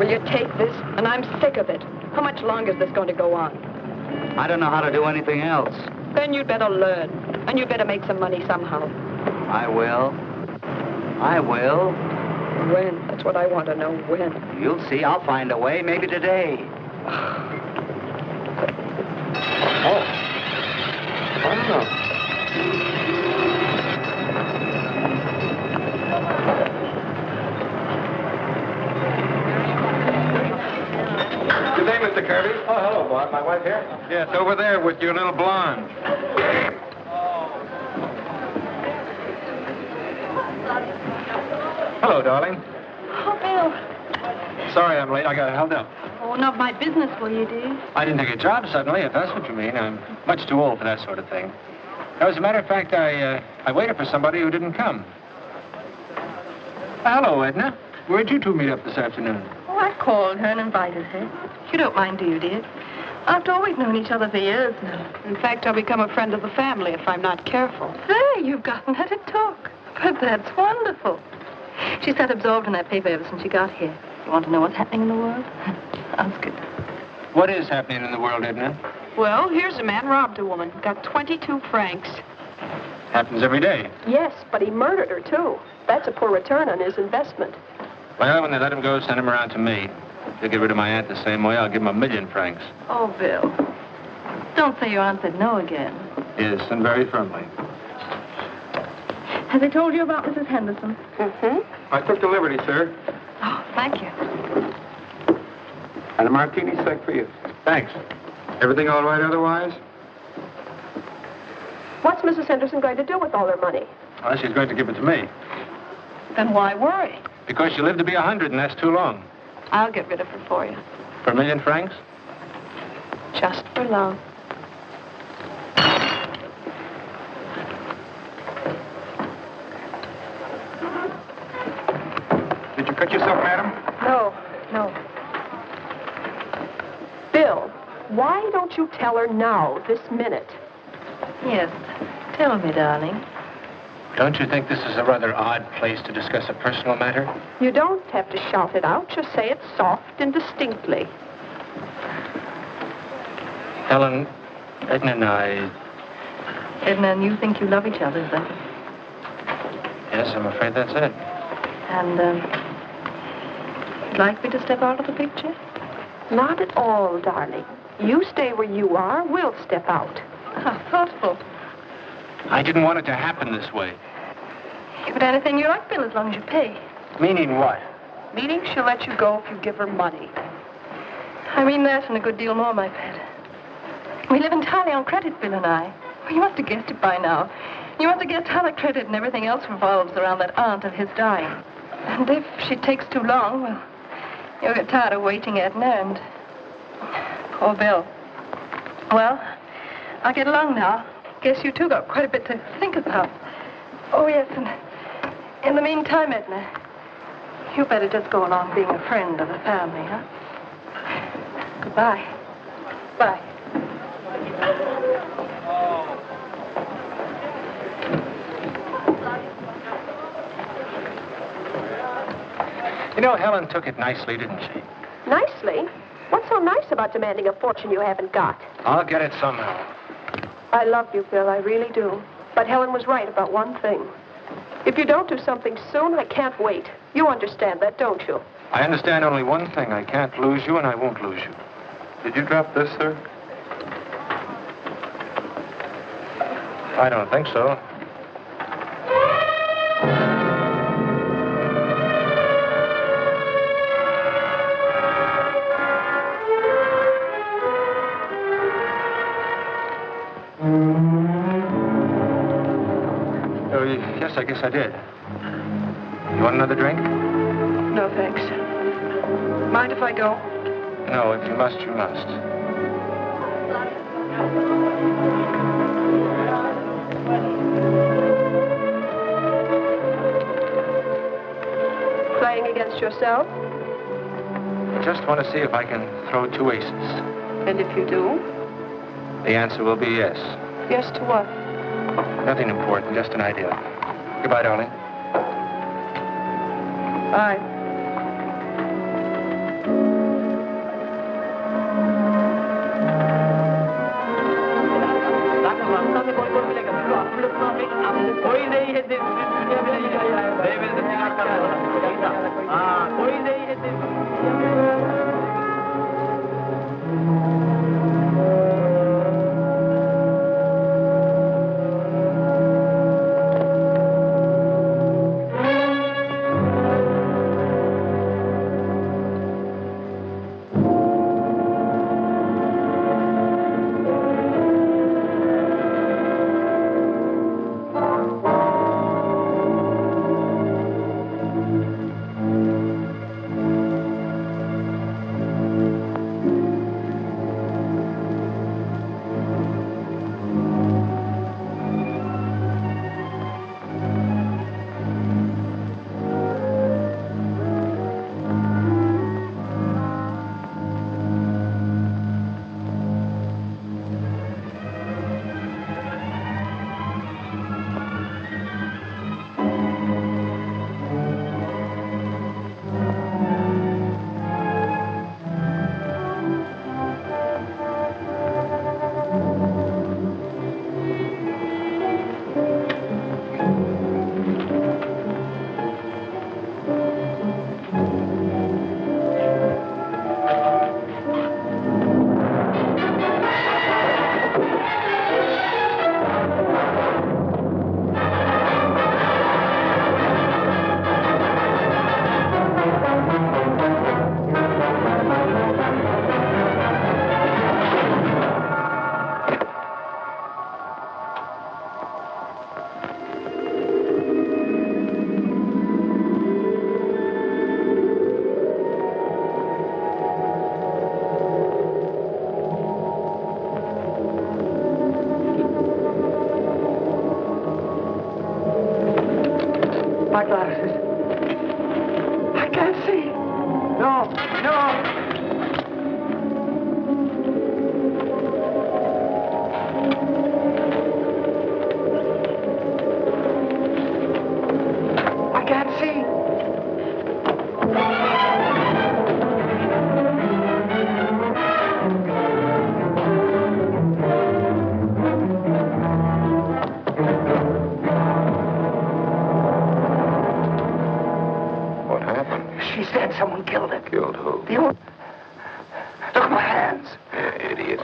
Will you take this? And I'm sick of it. How much longer is this going to go on? I don't know how to do anything else. Then you'd better learn. And you'd better make some money somehow. I will. I will. When? That's what I want to know. When? You'll see. I'll find a way. Maybe today. Oh. I don't know. Good day, Mr. Kirby. Oh, hello, Bob. My wife here? Yes, over there with your little blonde. Hello, darling. Oh, Bill. Sorry I'm late. I got held up. Oh, not my business, will you, dear? I didn't take a job suddenly, if that's what you mean. I'm much too old for that sort of thing. Now, as a matter of fact, I waited for somebody who didn't come. Hello, Edna. Where'd you two meet up this afternoon? Oh, I called her and invited her. You don't mind, do you, dear? After all, we've known each other for years now. In fact, I'll become a friend of the family if I'm not careful. Say, you've gotten her to talk. But that's wonderful. She's that absorbed in that paper ever since she got here. You want to know what's happening in the world? Ask it. What is happening in the world, Edna? Well, here's a man robbed a woman. Got 22 francs. Happens every day. Yes, but he murdered her, too. That's a poor return on his investment. Well, when they let him go, send him around to me. If they'll get rid of my aunt the same way, I'll give him 1,000,000 francs. Oh, Bill. Don't say your aunt said no again. Yes, and very firmly. Has he told you about Mrs. Henderson? Mm-hmm. I took the liberty, sir. Oh, thank you. And a martini sec for you. Thanks. Everything all right otherwise? What's Mrs. Henderson going to do with all her money? Well, she's going to give it to me. Then why worry? Because she lived to be 100, and that's too long. I'll get rid of her for you. For 1,000,000 francs? Just for love. Did you cut yourself, madam? No. Bill, why don't you tell her now, this minute? Yes. Tell me, darling. Don't you think this is a rather odd place to discuss a personal matter? You don't have to shout it out. Just say it soft and distinctly. Helen, Edna and I... Edna and you think you love each other, is that it? Yes, I'm afraid that's it. And, you'd like me to step out of the picture? Not at all, darling. You stay where you are. We'll step out. How thoughtful. I didn't want it to happen this way. Give it anything you like, Bill, as long as you pay. Meaning what? Meaning she'll let you go if you give her money. I mean that and a good deal more, my pet. We live entirely on credit, Bill and I. Well, you must have guessed it by now. You must have guessed how the credit and everything else revolves around that aunt of his dying. And if she takes too long, well, you'll get tired of waiting, Edna, and... Poor Bill. Well, I'll get along now. Guess you two got quite a bit to think about. Oh, yes, and in the meantime, Edna, you better just go along being a friend of the family, huh? Goodbye. Bye. You know, Helen took it nicely, didn't she? Nicely? What's so nice about demanding a fortune you haven't got? I'll get it somehow. I love you, Bill. I really do. But Helen was right about one thing. If you don't do something soon, I can't wait. You understand that, don't you? I understand only one thing. I can't lose you, and I won't lose you. Did you drop this, sir? I don't think so. Oh, yes, I guess I did. You want another drink? No, thanks. Mind if I go? No, if you must, you must. Playing against yourself? I just want to see if I can throw 2 aces. And if you do? The answer will be yes. Yes to what? Nothing important, just an idea. Goodbye, darling. Bye. You... Look at my hands. Yeah, idiot.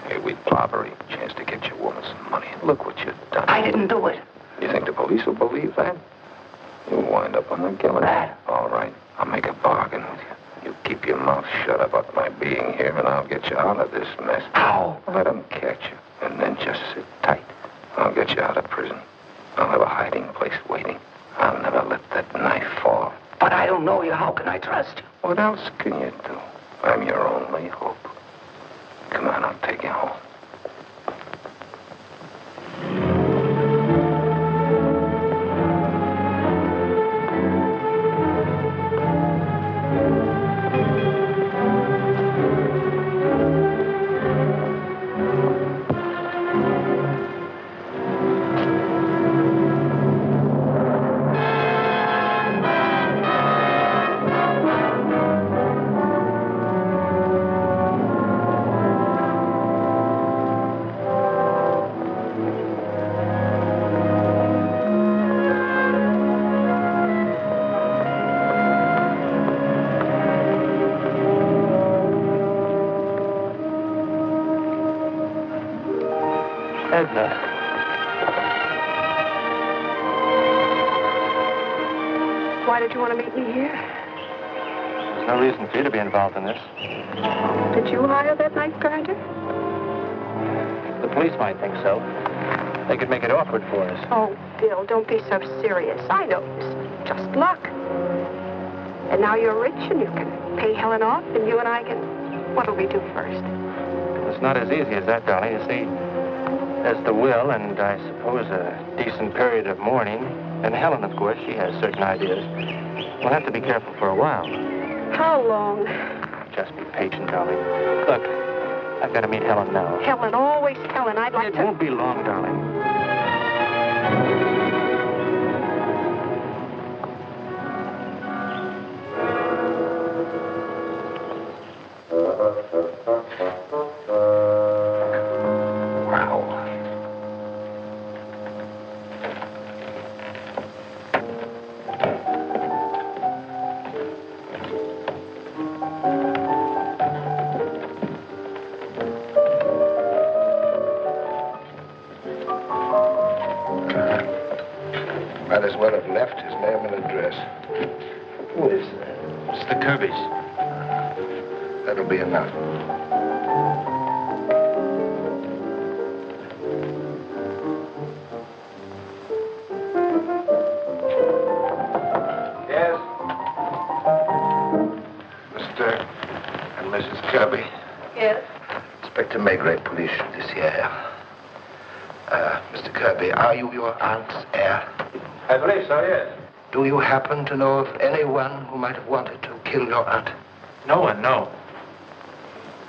Hey, we'd robbery. Chance to get your woman some money. Look what you've done. I didn't do it. You think the police will believe that? You'll wind up on the guillotine. Dad. All right, I'll make a bargain with you. You keep your mouth shut about my being here, and I'll get you out of this mess. How? Let them catch you, and then just sit tight. I'll get you out of prison. I'll have a hiding place waiting. I'll never let that knife fall. But I don't know you. How can I trust you? What else can you do? I'm your only hope. Come on, I'll take you home. Edna. Why did you want to meet me here? There's no reason for you to be involved in this. Did you hire that knife grinder? The police might think so. They could make it awkward for us. Oh, Bill, don't be so serious. I know it's just luck. And now you're rich and you can pay Helen off and you and I can... What'll we do first? It's not as easy as that, darling. You see, there's the will and I suppose a decent period of mourning. And Helen, of course, she has certain ideas. We'll have to be careful for a while. How long? Just be patient, darling. Look, I've got to meet Helen now. Helen, always Helen. I'd like It to... won't be long, darling. Might as well have left his name and address. Who is that? It's the Kirbys. That'll be enough. Yes? Mr. and Mrs. Kirby. Yes? Inspector Maigret, police this here. Mr. Kirby, are you your aunt's heir? I believe so, yes. Do you happen to know of anyone who might have wanted to kill your aunt? No one, no.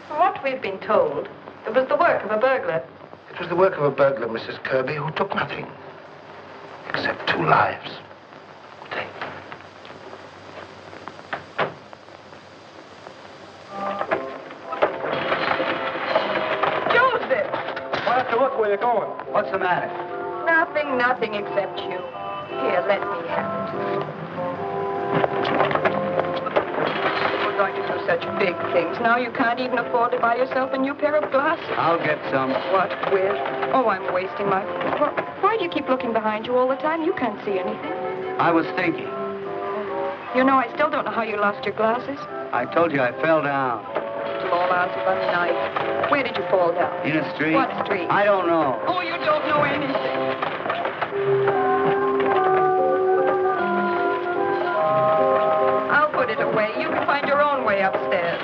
From what we've been told, it was the work of a burglar. It was the work of a burglar, Mrs. Kirby, who took nothing except 2 lives. Take. Joseph! Why have to look where you're going? What's the matter? Nothing except you. Here, let me have it. You're going to do such big things. Now you can't even afford to buy yourself a new pair of glasses. I'll get some. What with? Oh, I'm wasting my... Why do you keep looking behind you all the time? You can't see anything. I was thinking. You know, I still don't know how you lost your glasses. I told you I fell down. It'll all answer by the night. Where did you fall down? In a street? What street? I don't know. Oh, you don't know anything. I'll put it away. You can find your own way upstairs.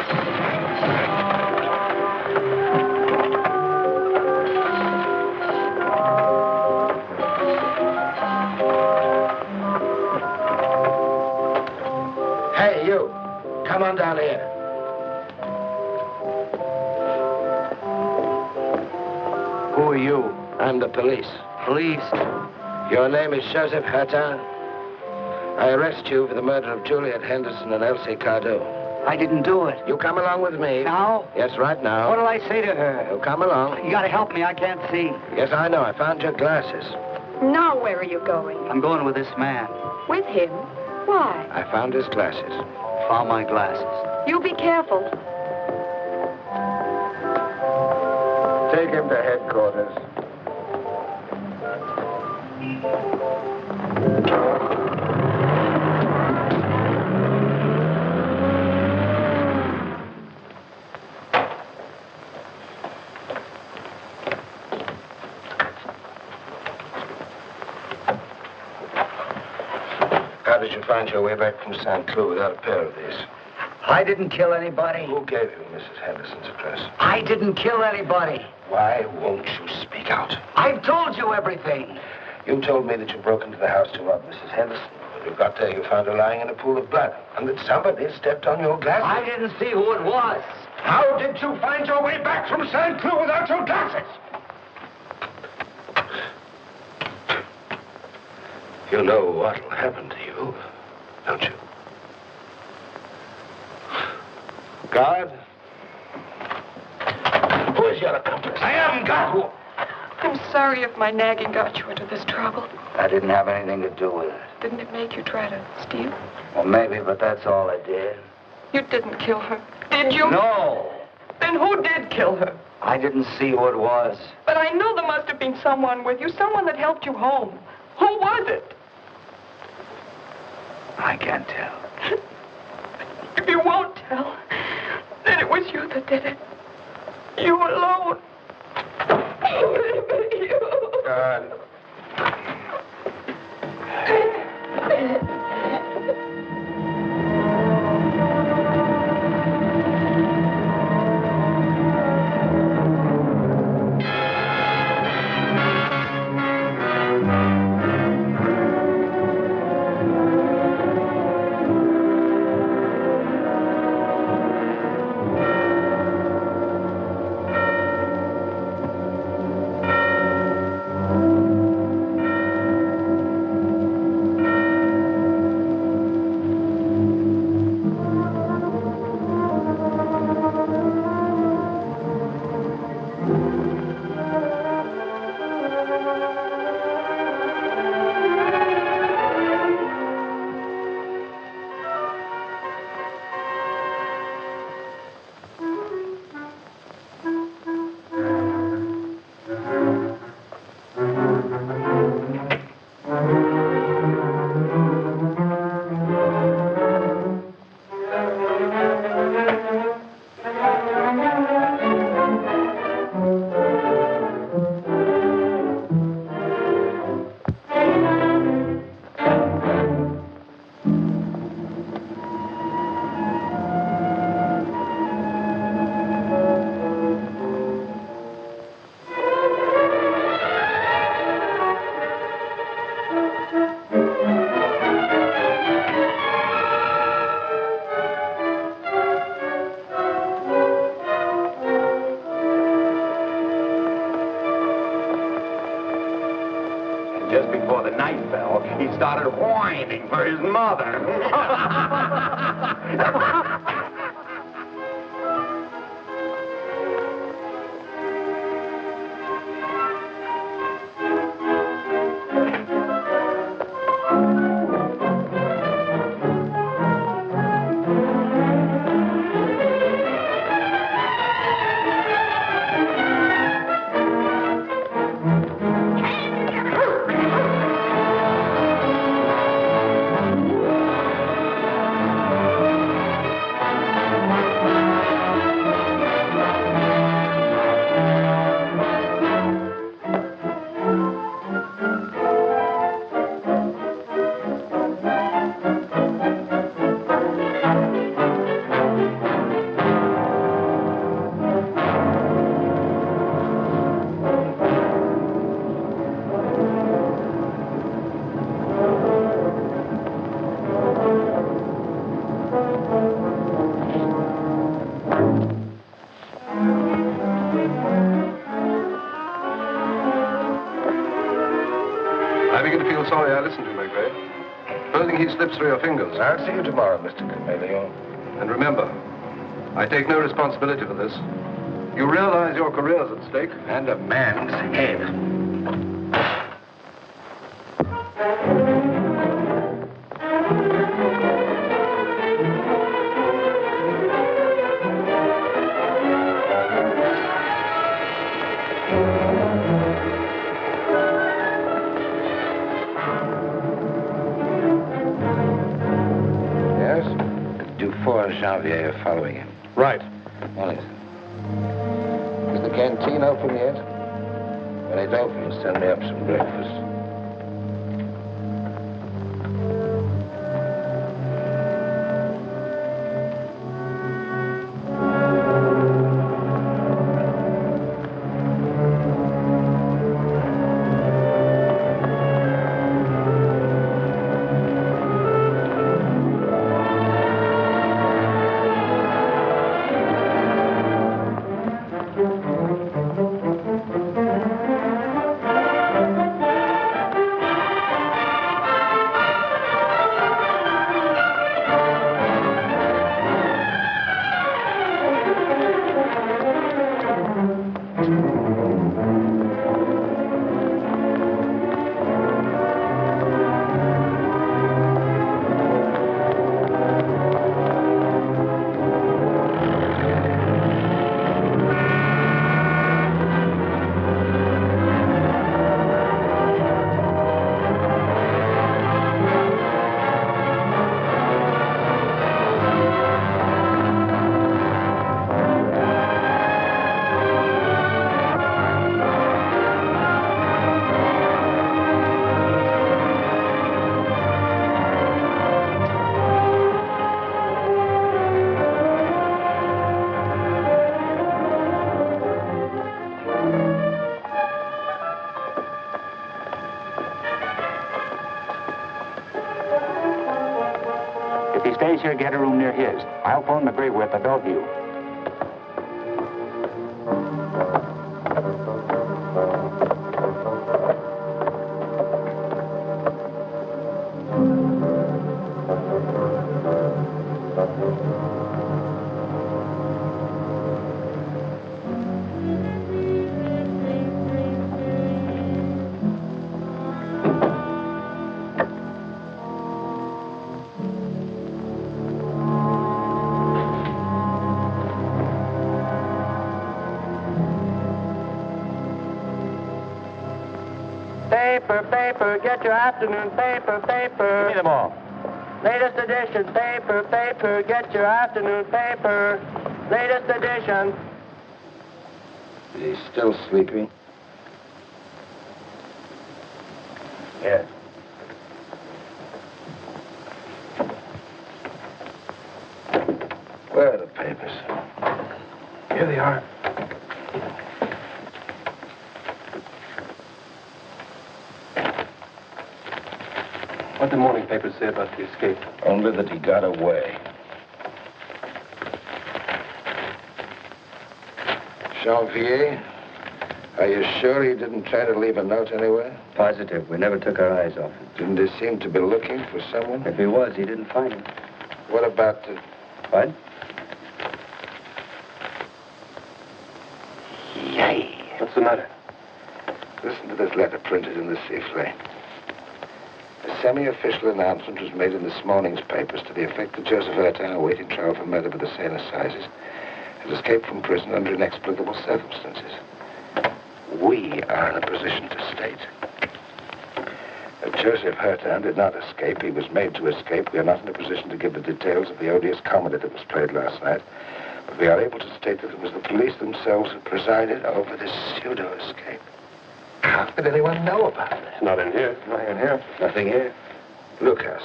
Hey, you. Come on down here. Who are you? I'm the police. Police? Your name is Joseph Hertin. I arrest you for the murder of Juliet Henderson and Elsie Cardew. I didn't do it. You come along with me. Now? Yes, right now. What'll I say to her? You come along. You gotta help me. I can't see. Yes, I know. I found your glasses. Now where are you going? I'm going with this man. With him? Why? I found his glasses. Found my glasses. You be careful. Take him to headquarters. How did you find your way back from St. Cloud without a pair of these? I didn't kill anybody. Who gave you Mrs. Henderson's address? I didn't kill anybody. Why won't you speak out? I've told you everything. You told me that you broke into the house to rob Mrs. Henderson. When you got there, you found her lying in a pool of blood, and that somebody stepped on your glasses. I didn't see who it was. How did you find your way back from St. Cloud without your glasses? You know what'll happen to you, don't you? Guard? Who is your accomplice? I am God. I'm sorry if my nagging got you into this trouble. I didn't have anything to do with it. Didn't it make you try to steal? Well, maybe, but that's all I did. You didn't kill her, did you? No. Then who did kill her? I didn't see who it was. But I know there must have been someone with you, someone that helped you home. Who was it? I can't tell. If you won't tell, then it was you that did it. You alone. You. Guard. Just before the night fell, he started whining for his mother. I begin to feel sorry I listened to you, McVeigh. Supposing he slips through your fingers. I'll see you tomorrow, Mr. Chameleon. And remember, I take no responsibility for this. You realize your career's at stake? And a man's head. Xavier are following him. Right. What is it? Is the canteen open yet? When it opens, send me up some breakfast. If he stays here, get a room near his. I'll phone McGregor with the Bellevue. Paper, paper, get your afternoon paper, paper. Give me them all. Latest edition, paper, paper, get your afternoon paper. Latest edition. Is he still sleeping? Yes. Where are the papers? Here they are. What the morning papers say about the escape? Only that he got away. Janvier, are you sure he didn't try to leave a note anywhere? Positive. We never took our eyes off him. Didn't he seem to be looking for someone? If he was, he didn't find him. What about the... What? Yay! What's the matter? Listen to this letter printed in the Eiffel. A semi-official announcement was made in this morning's papers to the effect that Joseph Ertin, awaiting trial for murder by the Seine Assizes, had escaped from prison under inexplicable circumstances. We are in a position to state. If Joseph Ertin did not escape, he was made to escape. We are not in a position to give the details of the odious comedy that was played last night, but we are able to state that it was the police themselves who presided over this pseudo-escape. How could anyone know about it? It's not in here. Not in here. Nothing here. Lucas,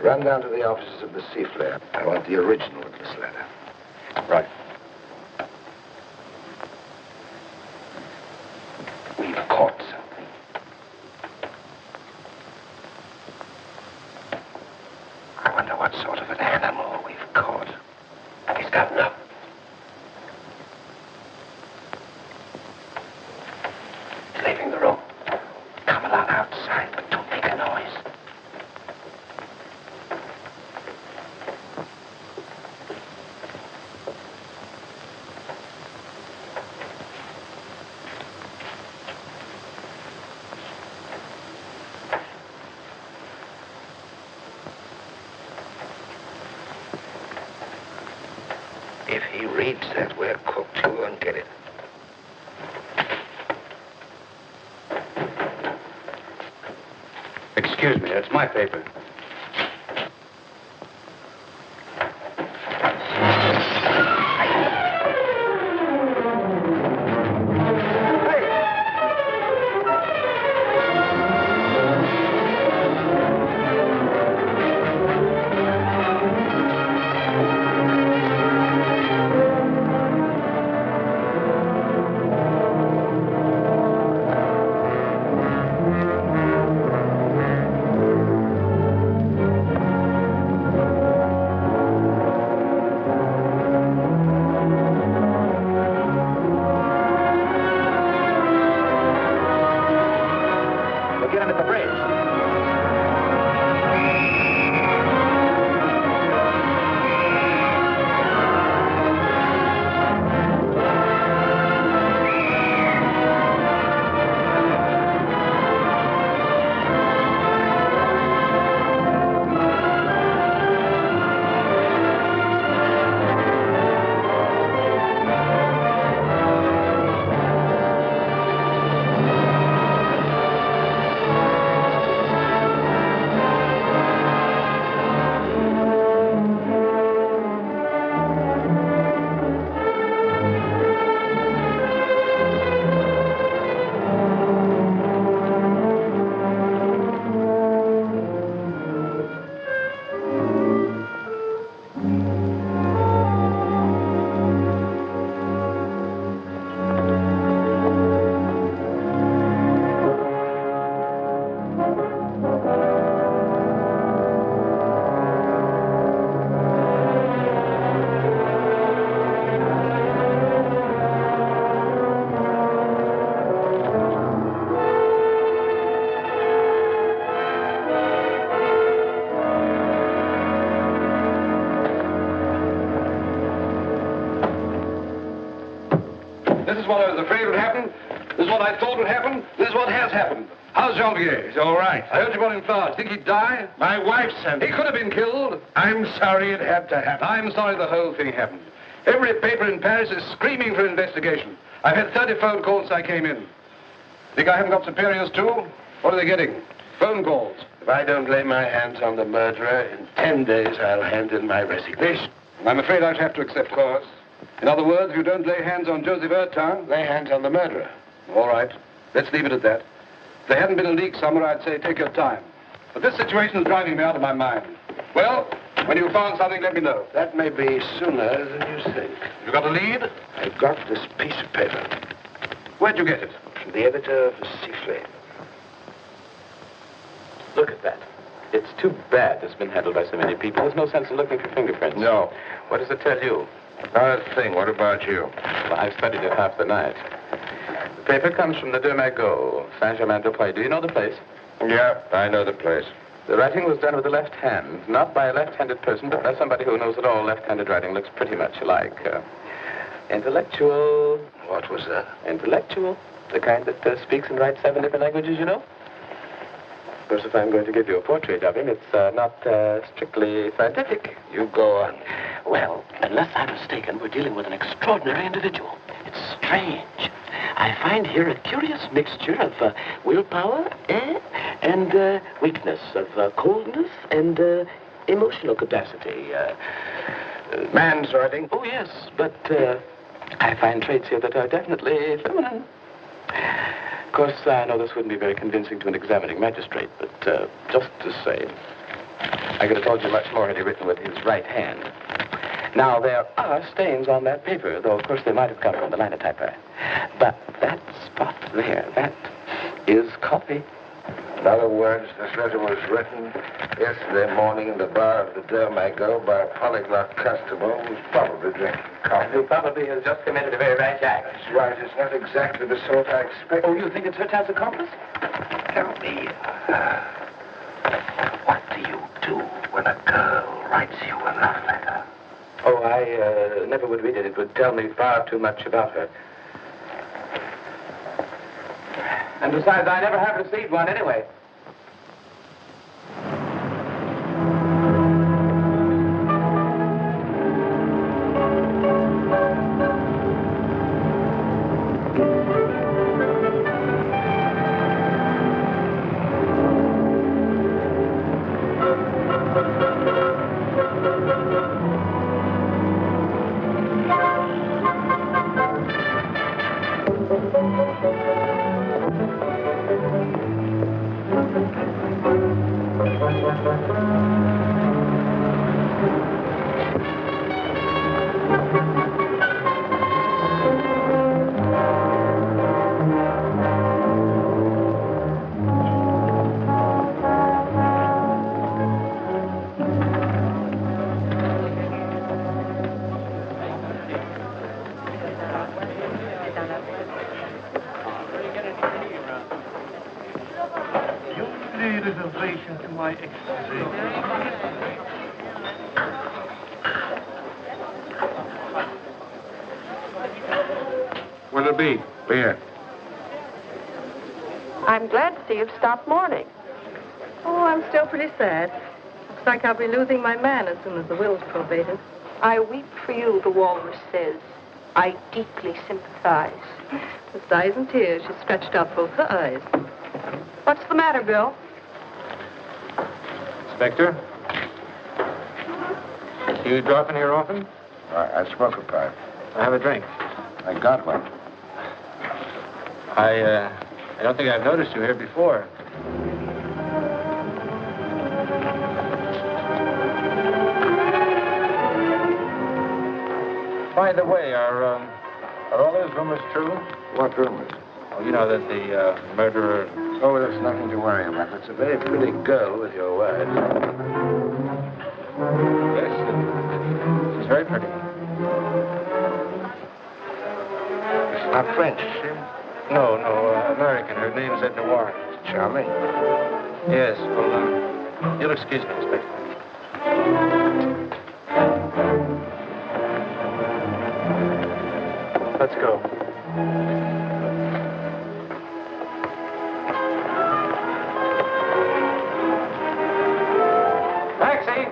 run down to the offices of the Seaflare. I want the original of this letter. Right. We've caught something. I wonder what sort of an animal we've caught. He's gotten up. He's leaving the room. Come along outside, but don't make a noise. If he reads that we're cooked, he won't get it. Excuse me, that's my paper. This is what I was afraid would happen. This is what I thought would happen. This is what has happened. How's Jean-Pierre? He's all right. I heard you brought him flowers. Think he'd die? My wife sent him. He could have been killed. I'm sorry it had to happen. I'm sorry the whole thing happened. Every paper in Paris is screaming for investigation. I've had 30 phone calls since I came in. Think I haven't got superiors, too? What are they getting? Phone calls. If I don't lay my hands on the murderer, in 10 days I'll hand in my resignation. I'm afraid I have to accept course. In other words, if you don't lay hands on Joseph Ertin, Lay hands on the murderer. all right. Let's leave it at that. If there hadn't been a leak somewhere, I'd say take your time. But this situation is driving me out of my mind. Well, when you've found something, let me know. That may be sooner than you think. You got a lead? I've got this piece of paper Where'd you get it? from the editor of Sifflet. Look at that. It's too bad it's been handled by so many people. There's no sense in looking for fingerprints. No. What does it tell you? Not a thing. What about you? Well, I've studied it half the night. The paper comes from the Deux Magots, Saint-Germain-des-Prés. Do you know the place? Yeah, I know the place. The writing was done with the left hand, not by a left-handed person, but by somebody who knows that all left-handed writing looks pretty much alike. Intellectual. What was that? Intellectual. The kind that speaks and writes 7 different languages, you know? Of course, if I'm going to give you a portrait of him, it's not strictly scientific. You go on. Well, unless I'm mistaken, we're dealing with an extraordinary individual. It's strange. I find here a curious mixture of willpower and weakness, of coldness and emotional capacity. Man's writing. Oh, yes, but I find traits here that are definitely feminine. Of course, I know this wouldn't be very convincing to an examining magistrate, but just to say, I could have told you much more had he written with his right hand. Now, there are stains on that paper, though, of course, they might have come from the linotyper. But that spot there, that is coffee. In other words, this letter was written yesterday morning in the bar of the Deux Magots by a polyglot customer who was probably drinking coffee. Who probably has just committed a very rash act. That's right. It's not exactly the sort I expected. Oh, you think it's Ertin's accomplice? Tell me, what do you do when a girl writes you a love letter? Oh, I never would read it. It would tell me far too much about her. And besides, I never have received one anyway. What'll it be? Here. I'm glad to see you've stopped mourning. Oh, I'm still pretty sad. Looks like I'll be losing my man as soon as the will's probated. I weep for you, the walrus says. I deeply sympathize. With sighs and tears, she stretched out both her eyes. What's the matter, Bill? Inspector? You drop in here often? I smoke a pipe. I have a drink. I got one. I don't think I've noticed you here before. By the way, are all those rumors true? What rumors? Oh, you know that the murderer... Oh, there's nothing to worry about. It's a very pretty girl with your words. Yes, she's very pretty. It's not French, is she? No, American. Her name's Edna Warren. Charming. Yes, well, you'll excuse me, Inspector. Let's go. Taxi!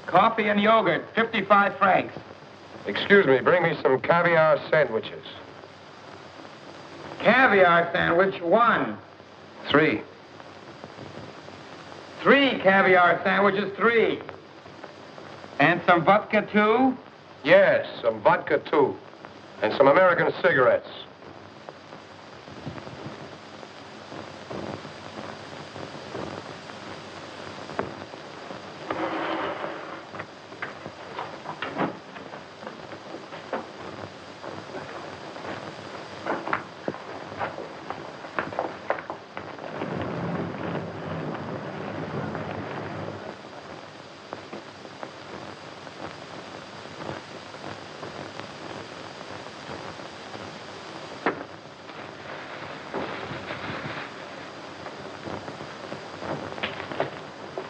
Coffee and yogurt, 55 francs. Excuse me, bring me some caviar sandwiches. Caviar sandwich, 1. 3. 3 caviar sandwiches, 3. And some vodka, 2? Yes, some vodka, too. And some American cigarettes.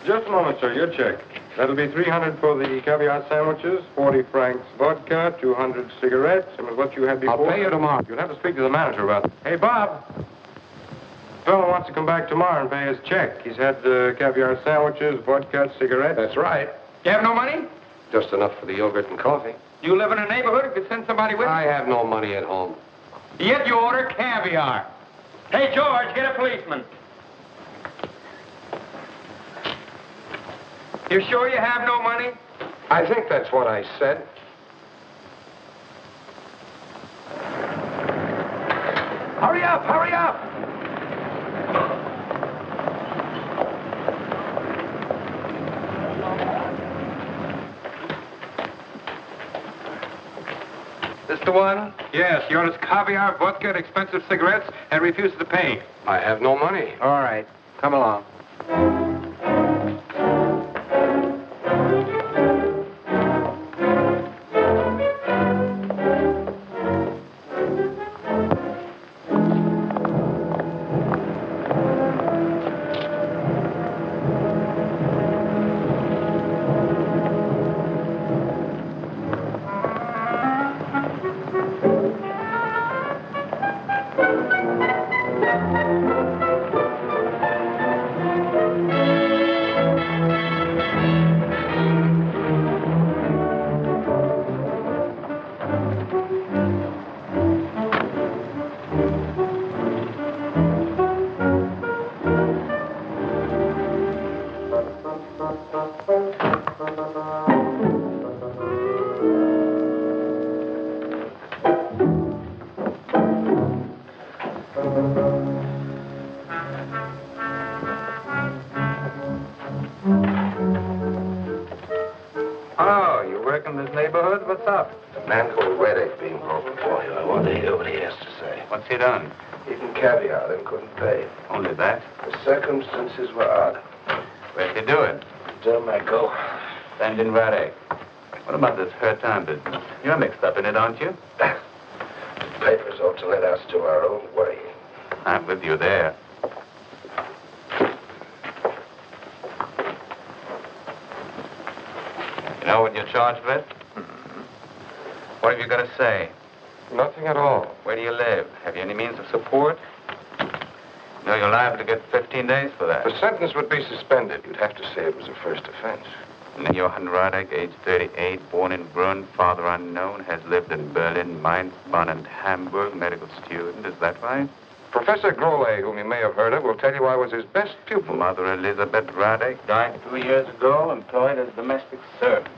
Just a moment, sir. Your check. That'll be 300 for the caviar sandwiches, 40 francs vodka, 200 cigarettes, and with what you had before. I'll pay you tomorrow. You'll have to speak to the manager about it. Hey, Bob. Fellow wants to come back tomorrow and pay his check. He's had caviar sandwiches, vodka, cigarettes. That's right. You have no money? Just enough for the yogurt and coffee. You live in a neighborhood who could send somebody with I have no money at home. you? Yet you order caviar. Hey, George, get a policeman. You sure you have no money? I think that's what I said. Hurry up, hurry up! This the one? Yes, he orders caviar, vodka, and expensive cigarettes, and refuses to pay. I have no money. All right, come along. What's he done? Eaten caviar, then couldn't pay. Only that? The circumstances were odd. Where'd you do it? Delmaco. Stand in Raleigh. What about this her time business? You're mixed up in it, aren't you? Papers ought to let us do our own way. I'm with you there. You know what you're charged with? What have you got to say? Nothing at all. Where do you live? Have you any means of support? No, you're liable to get 15 days for that. The sentence would be suspended. You'd have to say it was a first offense. And Johann Radek, age 38, born in Brunn, father unknown, has lived in Berlin, Mainz, Bonn, and Hamburg, medical student. Is that right? Professor Grole, whom you may have heard of, will tell you I was his best pupil. Mother Elizabeth Radek died 2 years ago, employed as domestic servant.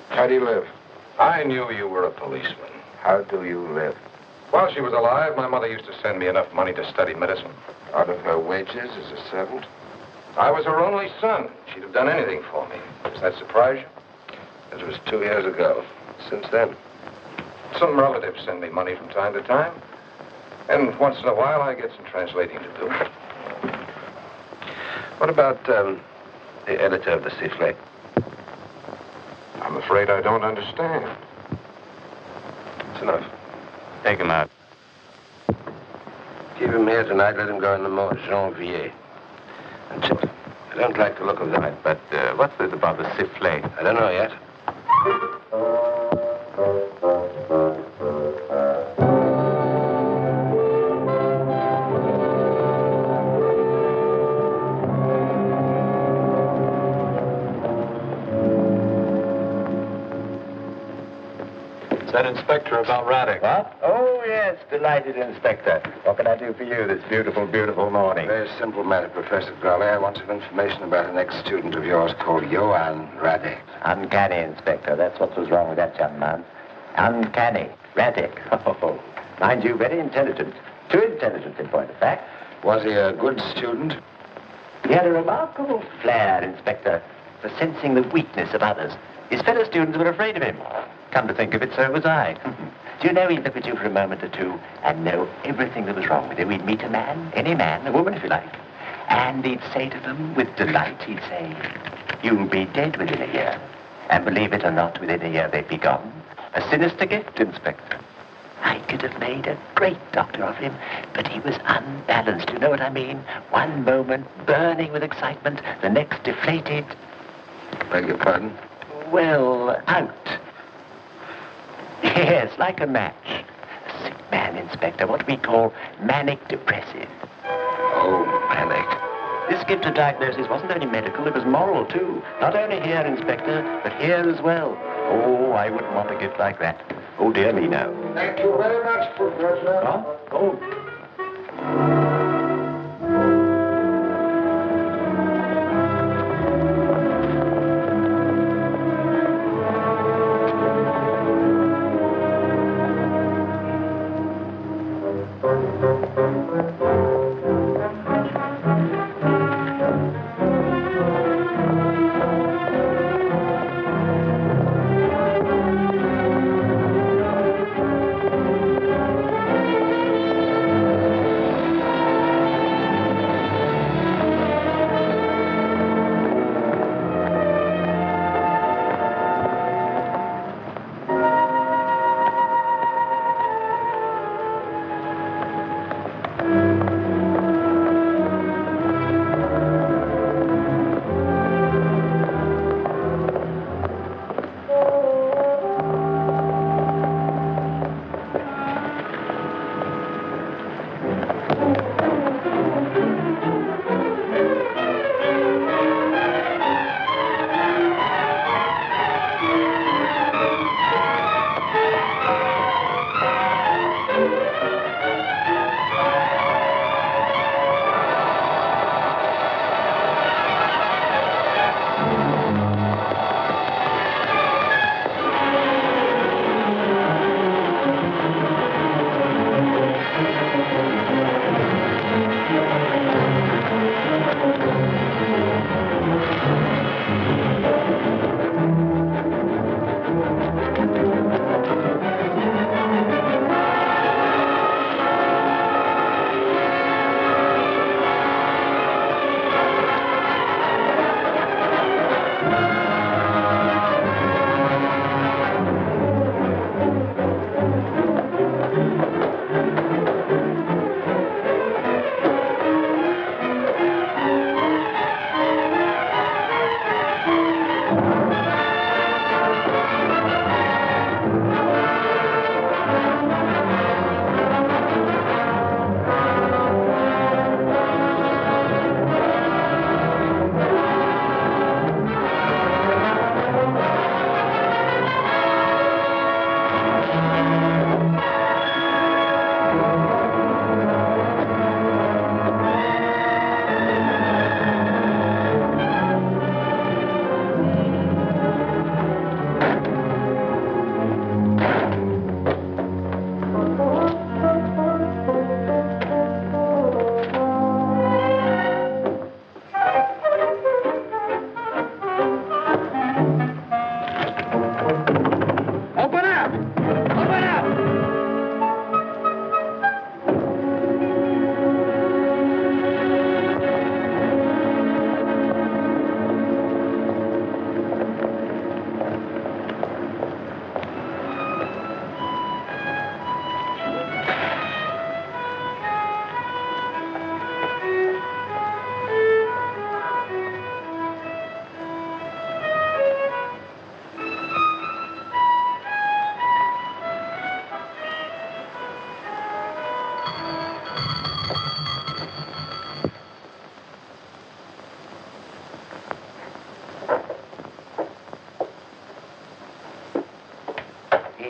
How do you live? I knew you were a policeman. How do you live? While she was alive, my mother used to send me enough money to study medicine. Out of her wages as a servant? I was her only son. She'd have done anything for me. Does that surprise you? It was 2 years ago. Since then? Some relatives send me money from time to time. And once in a while, I get some translating to do. What about the editor of the Sifflet? I'm afraid I don't understand. It's enough. Take him out. Keep him here tonight. Let him go in the morning. Janvier. Until I don't like the look of them. But what's this about the sifflet? I don't know yet. Is that Inspector about Radek? What? Oh, yes, delighted, Inspector. What can I do for you this beautiful, beautiful morning? Very simple matter, Professor Grole. I want some information about an ex-student of yours called Johann Radek. Uncanny, Inspector. That's what was wrong with that young man. Uncanny. Radek. Oh, mind you, very intelligent. Too intelligent, in point of fact. Was he a good student? He had a remarkable flair, Inspector, for sensing the weakness of others. His fellow students were afraid of him. Come to think of it, so was I. Do you know, he'd look at you for a moment or two and know everything that was wrong with you. He'd meet a man, any man, a woman if you like, and he'd say to them with delight, he'd say, "You'll be dead within a year." And believe it or not, within a year they'd be gone. A sinister gift, Inspector. I could have made a great doctor of him, but he was unbalanced, you know what I mean? One moment burning with excitement, the next deflated. Beg your pardon? Well, out. Yes, like a match. A sick man, Inspector, what we call manic depressive. Oh, manic. This gift of diagnosis wasn't only medical, it was moral, too. Not only here, Inspector, but here as well. Oh, I wouldn't want a gift like that. Oh, dear me, no. Thank you very much, Professor. Huh? Oh.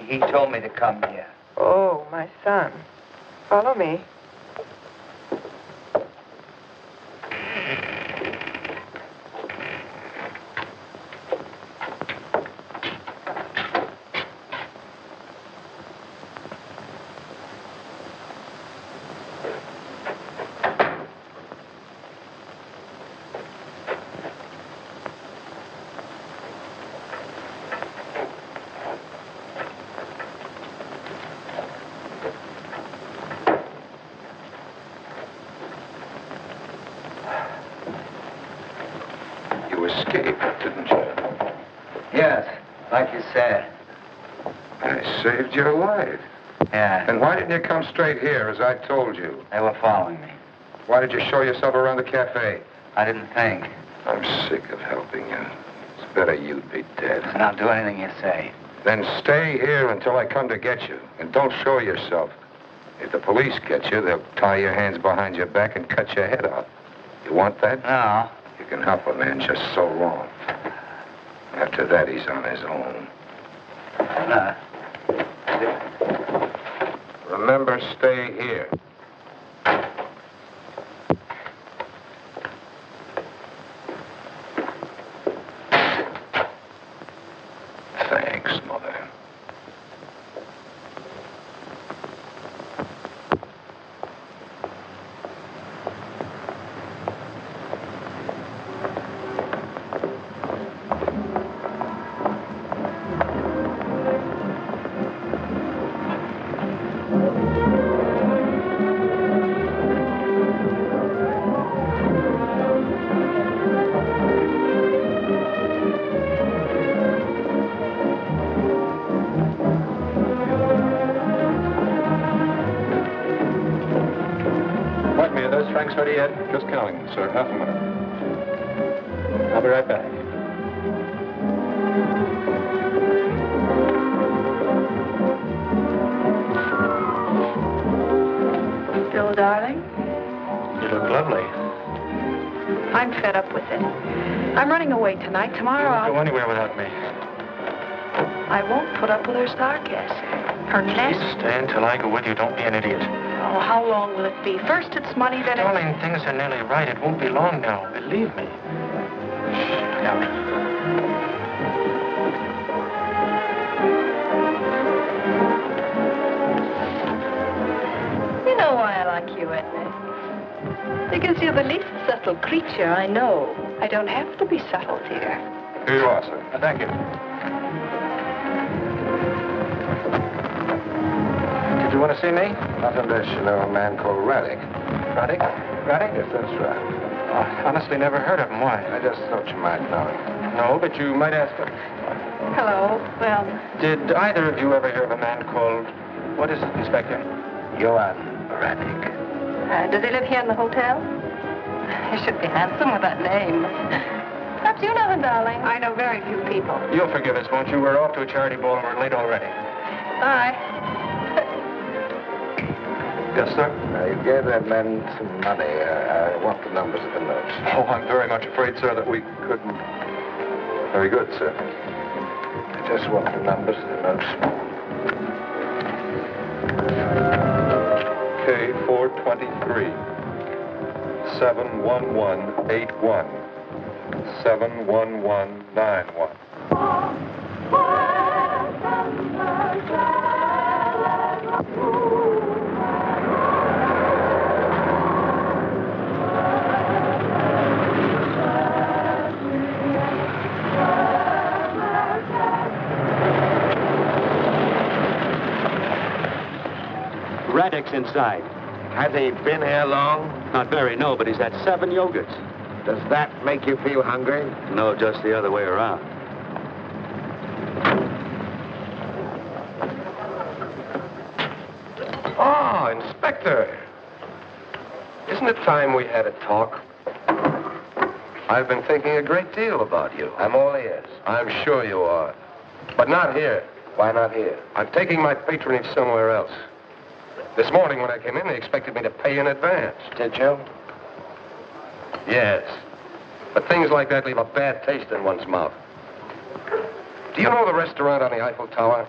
He told me to come here. Oh, my son. Follow me. You escaped, didn't you? Yes, like you said. I saved your life. Yeah. And why didn't you come straight here, as I told you? They were following me. Why did you show yourself around the cafe? I didn't think. I'm sick of helping you. It's better you'd be dead. And I'll do anything you say. Then stay here until I come to get you. And don't show yourself. If the police get you, they'll tie your hands behind your back and cut your head off. You want that? No. You can help a man just so long. After that, he's on his own. Remember, stay here. Thanks, Mother. Frank's ready yet? Just counting them, sir. Half a minute. I'll be right back. Bill, darling, You look lovely. I'm fed up with it. I'm running away tonight. Tomorrow Don't go I'll... anywhere without me. I won't put up with her sarcasm. Her nest. Stay until I go with you. Don't be an idiot. Oh, how long will it be? First it's money, then it's... Darling, things are nearly right. It won't be long now. Believe me. Tell me. You know why I like you, Edna. Because you're the least subtle creature I know. I don't have to be subtle, dear. Here you are, sir. Thank you. Did you want to see me? Not unless you know a man called Raddick. Raddick? Raddick? Yes, that's right. I honestly never heard of him. Why? I just thought you might know him. No, but you might ask him. Hello. Well, Did either of you ever hear of a man called... What is it, Inspector? Johann Raddick. Does he live here in the hotel? He should be handsome with that name. Perhaps you know him, darling. I know very few people. You'll forgive us, won't you? We're off to a charity ball and we're late already. Bye. Yes, sir? You gave that man some money. I want the numbers of the notes. Oh, I'm very much afraid, sir, that we couldn't. Very good, sir. I just want the numbers of the notes. K423 71181 71191. Raddick's inside. Has he been here long? Not very, no, but he's had 7 yogurts. Does that make you feel hungry? No, just the other way around. Ah, Inspector. Isn't it time we had a talk? I've been thinking a great deal about you. I'm all ears. I'm sure you are. But not here. Why not here? I'm taking my patronage somewhere else. This morning when I came in, they expected me to pay in advance. Did you? Yes. But things like that leave a bad taste in one's mouth. Do you know the restaurant on the Eiffel Tower?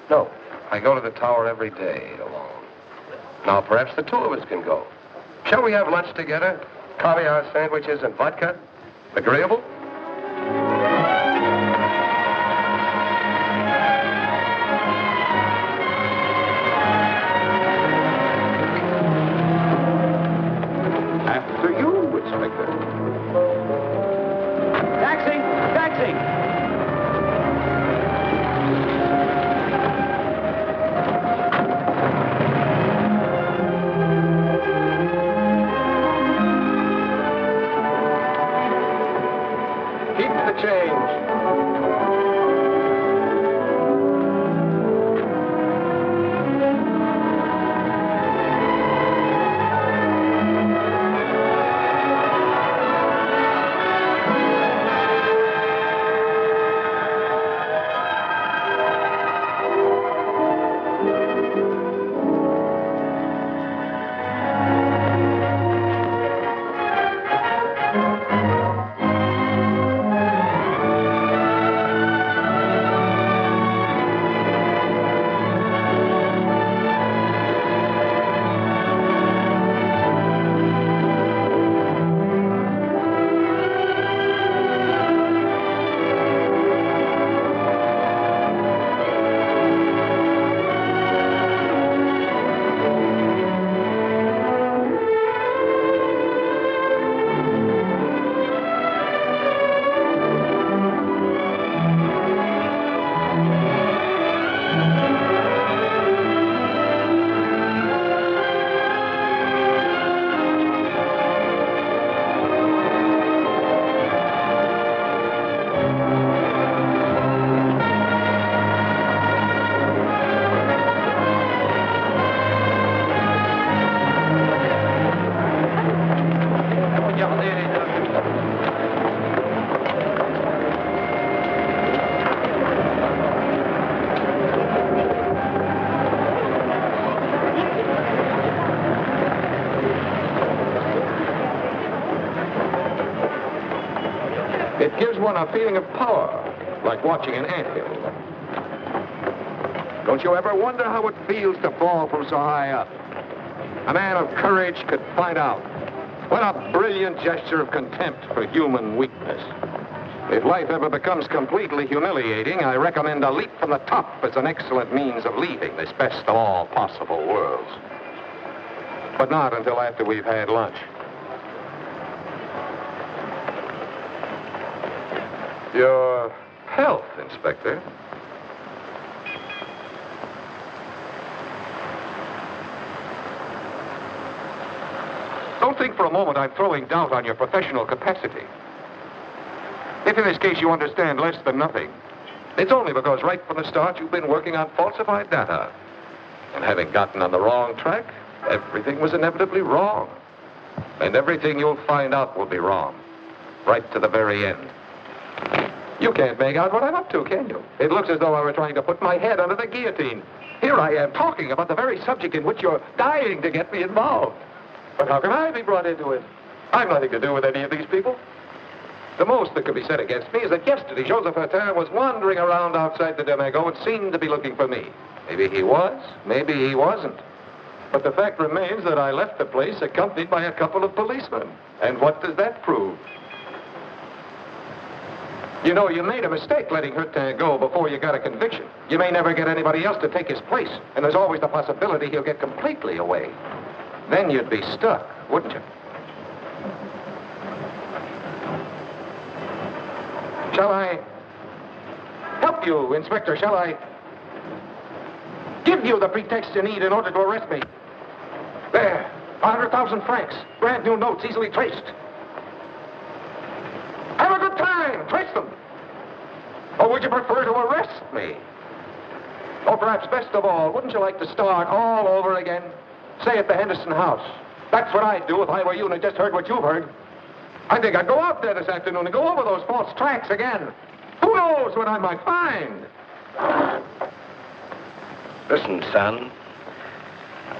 No. I go to the tower every day alone. Now, perhaps the two of us can go. Shall we have lunch together? Caviar sandwiches and vodka? Agreeable? After you, Inspector. Taxi! Taxi! Keep the change. It gives one a feeling of power, like watching an anthill. Don't you ever wonder how it feels to fall from so high up? A man of courage could find out. What a brilliant gesture of contempt for human weakness. If life ever becomes completely humiliating, I recommend a leap from the top as an excellent means of leaving this best of all possible worlds. But not until after we've had lunch. Your health, Inspector. Don't think for a moment I'm throwing doubt on your professional capacity. If in this case you understand less than nothing, it's only because right from the start you've been working on falsified data. And having gotten on the wrong track, everything was inevitably wrong. And everything you'll find out will be wrong. Right to the very end. You can't make out what I'm up to, can you? It looks as though I were trying to put my head under the guillotine. Here I am talking about the very subject in which you're dying to get me involved. But how can I be brought into it? I've nothing to do with any of these people. The most that could be said against me is that yesterday Joseph Hertin was wandering around outside the Domingo and seemed to be looking for me. Maybe he was, maybe he wasn't. But the fact remains that I left the place accompanied by a couple of policemen. And what does that prove? You know, you made a mistake letting Hertin go before you got a conviction. You may never get anybody else to take his place, and there's always the possibility he'll get completely away. Then you'd be stuck, wouldn't you? Shall I help you, Inspector? Shall I give you the pretext you need in order to arrest me? There, 100,000 francs, brand new notes, easily traced. Have a good time, trace them. Or would you prefer to arrest me? Or perhaps best of all, wouldn't you like to start all over again? Say at the Henderson house. That's what I'd do if I were you and had just heard what you've heard. I think I'd go out there this afternoon and go over those false tracks again. Who knows what I might find? Listen, son.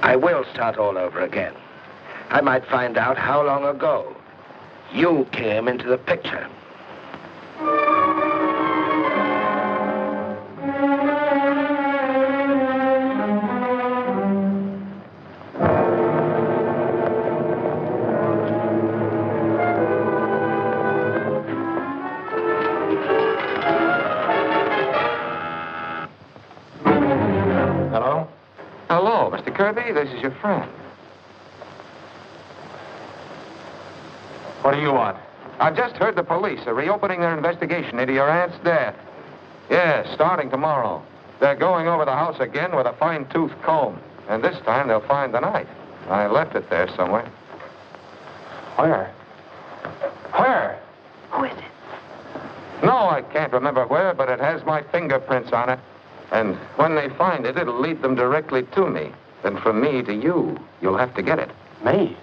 I will start all over again. I might find out how long ago you came into the picture. Kirby, this is your friend. What do you want? I've just heard the police are reopening their investigation into your aunt's death. Yes, starting tomorrow. They're going over the house again with a fine-tooth comb. And this time they'll find the knife. I left it there somewhere. Where? Where? Who is it? No, I can't remember where, but it has my fingerprints on it. And when they find it, it'll lead them directly to me. Then from me to you, you'll have to get it. Me?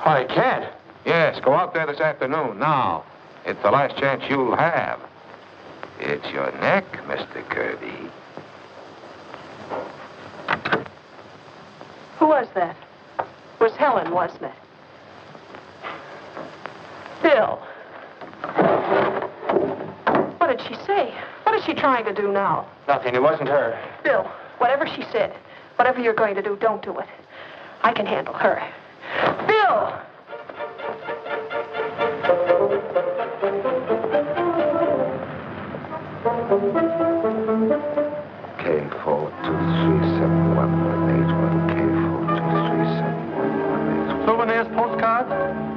I can't. Yes, go out there this afternoon, now. It's the last chance you'll have. It's your neck, Mr. Kirby. Who was that? It was Helen, wasn't it? Bill. What did she say? What is she trying to do now? Nothing. It wasn't her. Bill, whatever she said, whatever you're going to do, don't do it. I can handle her. Bill! K4237181, K4237181. Souvenirs, postcards?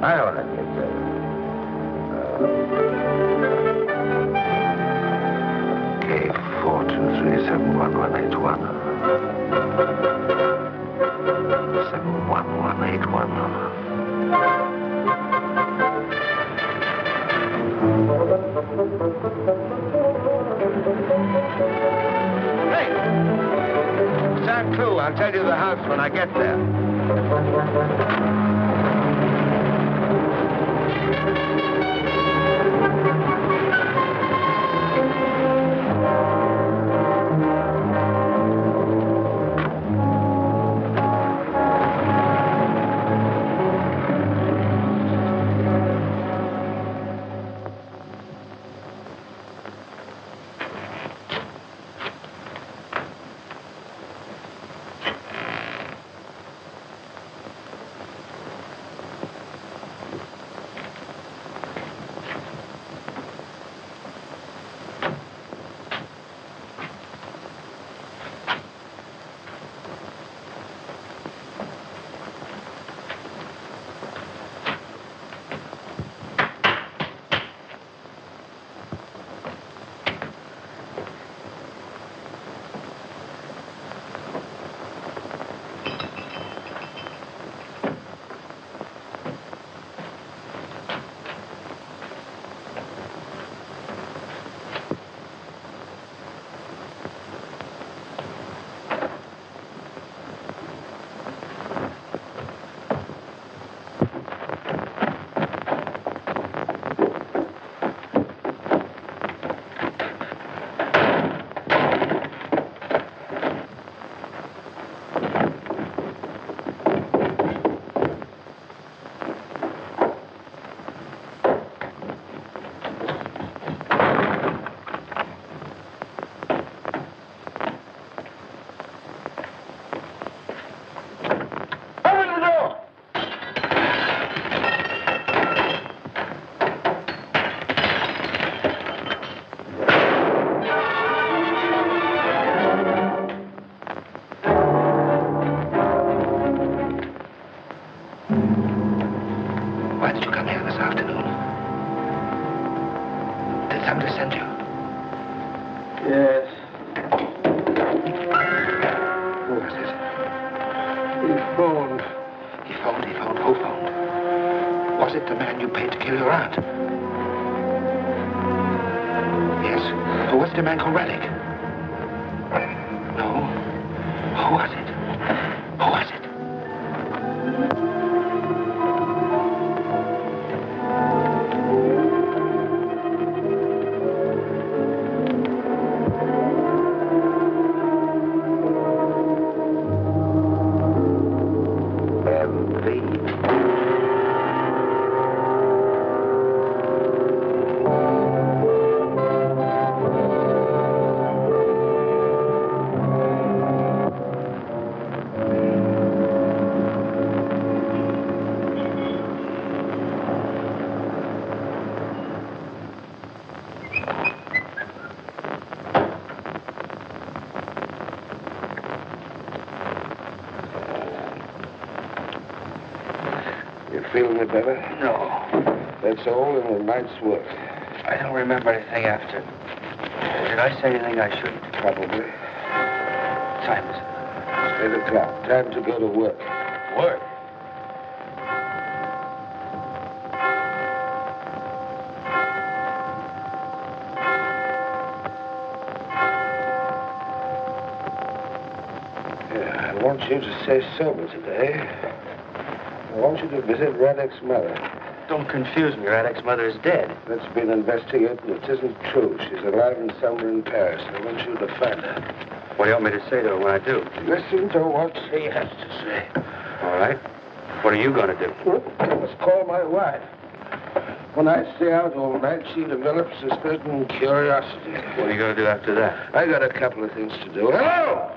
I don't know. K4237181. 71181. Hey! Sam Clue, I'll tell you the house when I get there. Why did you come here this afternoon? Did somebody send you? Yes. Who was it? He phoned. He phoned. Who phoned? Was it the man you paid to kill your aunt? Yes. Or was it a man called Relic? No. Who was it? Who was it? Feeling it better? No. That's all in a night's work. I don't remember anything after. Did I say anything I shouldn't? Probably. Time is it? 8 o'clock. Time to go to work. Work. Yeah, I want you to stay sober today. I want you to visit Radek's mother. Don't confuse me. Radek's mother is dead. That's been investigated, and it isn't true. She's alive and somewhere in Paris. I want you to find her. What do you want me to say to her when I do? Listen to what he has to say. All right. What are you going to do? I must call my wife. When I stay out all night, she develops a certain curiosity. What are you going to do after that? I got a couple of things to do. Hello!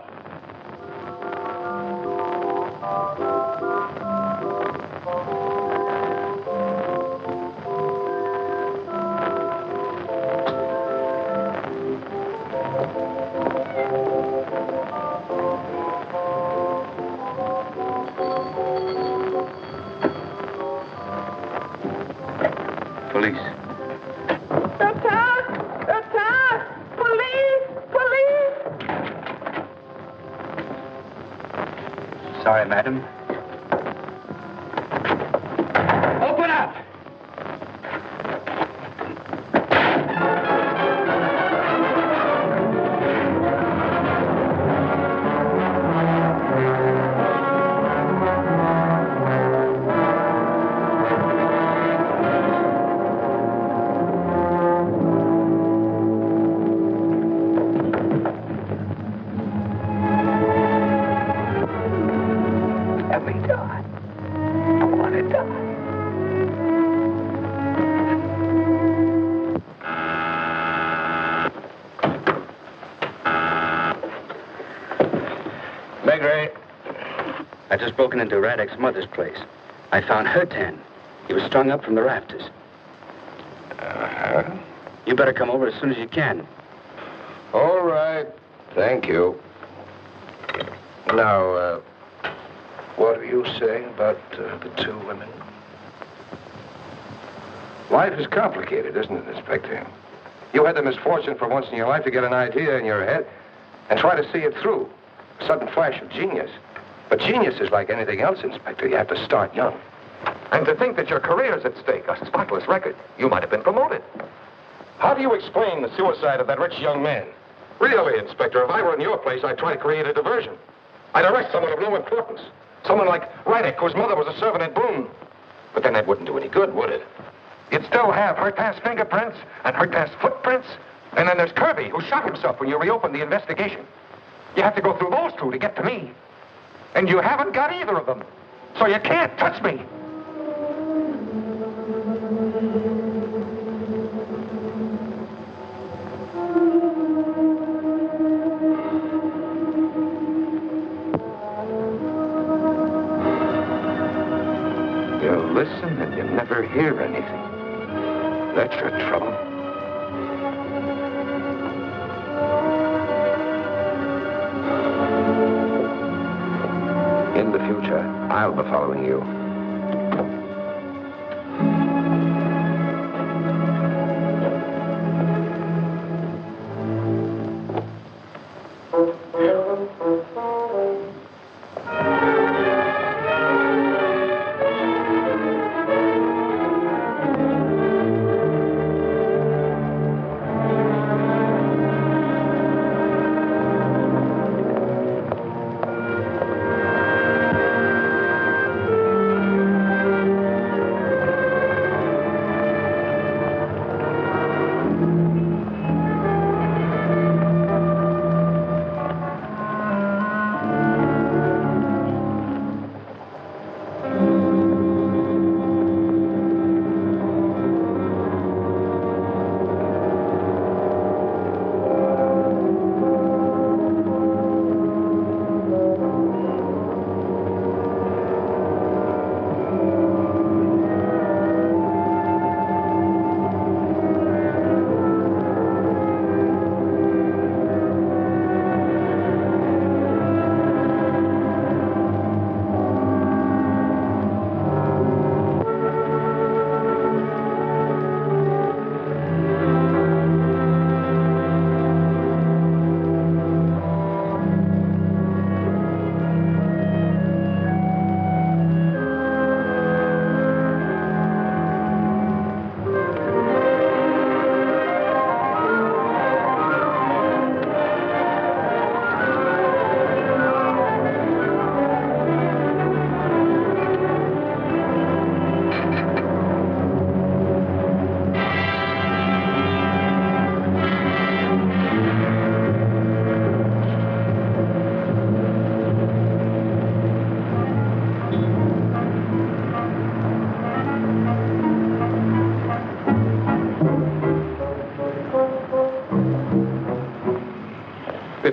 Police. Doctor! Doctor! Police! Police! Sorry, madam. Open up! Let me die. I want to die. Megray. I just broken into Radek's mother's place. I found her tan. He was strung up from the rafters. Uh-huh. You better come over as soon as you can. All right. Thank you. Now, what are you saying about the two women? Life is complicated, isn't it, Inspector? You had the misfortune for once in your life to get an idea in your head and try to see it through. A sudden flash of genius. But genius is like anything else, Inspector. You have to start young. And to think that your career's at stake, a spotless record. You might have been promoted. How do you explain the suicide of that rich young man? Really, Inspector, if I were in your place, I'd try to create a diversion. I'd arrest someone of no importance. Someone like Radek, whose mother was a servant at Boone. But then that wouldn't do any good, would it? You'd still have Hurtath's fingerprints and Hurtath's footprints. And then there's Kirby, who shot himself when you reopened the investigation. You have to go through those two to get to me. And you haven't got either of them. So you can't touch me. You listen and you never hear anything. That's your trouble. In the future, I'll be following you.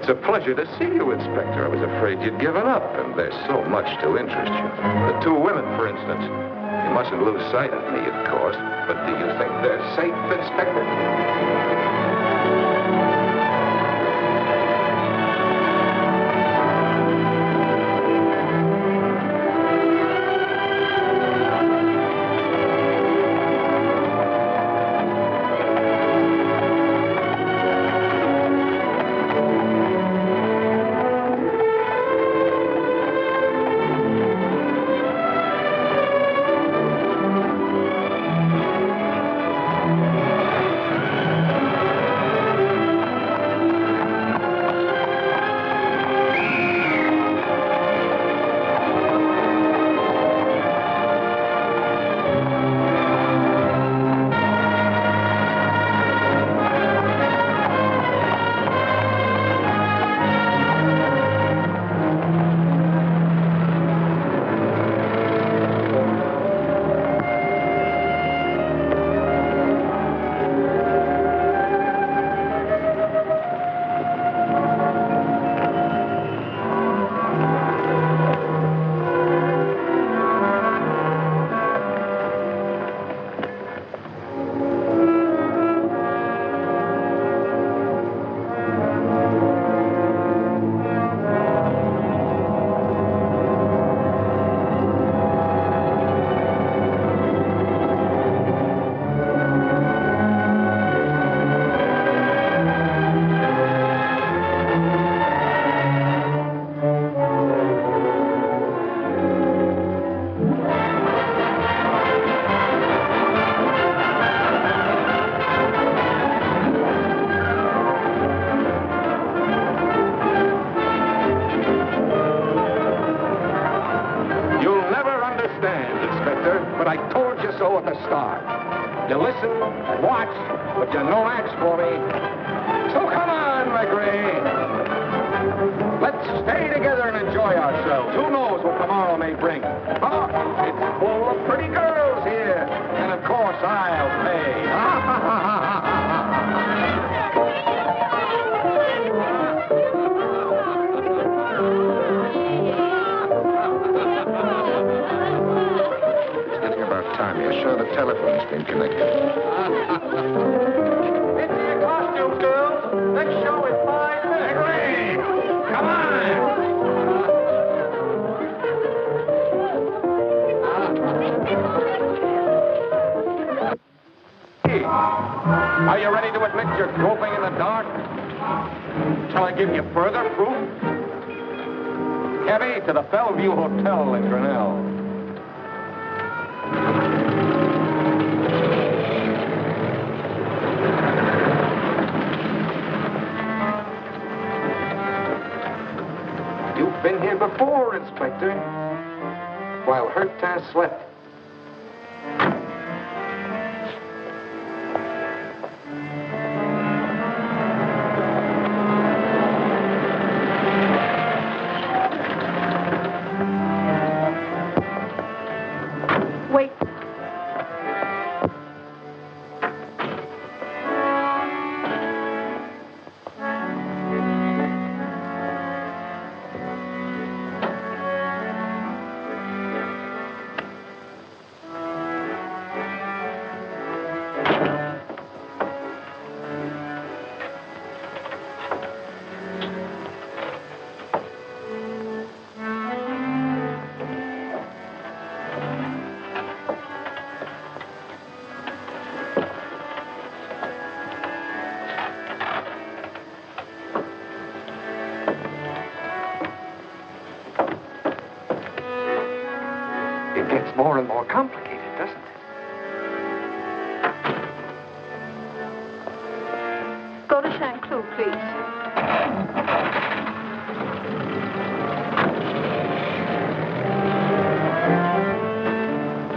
It's a pleasure to see you, Inspector. I was afraid you'd given up, and there's so much to interest you. The two women, for instance. You mustn't lose sight of me, of course. But do you think they're safe, Inspector? Are you ready to admit you're groping in the dark? Shall I give you further proof? Heavy to the Bellevue Hotel in Grinnell. You've been here before, Inspector, while Hertin slept. Wait. It gets more and more complicated, doesn't it? Go to Saint-Cloud, please.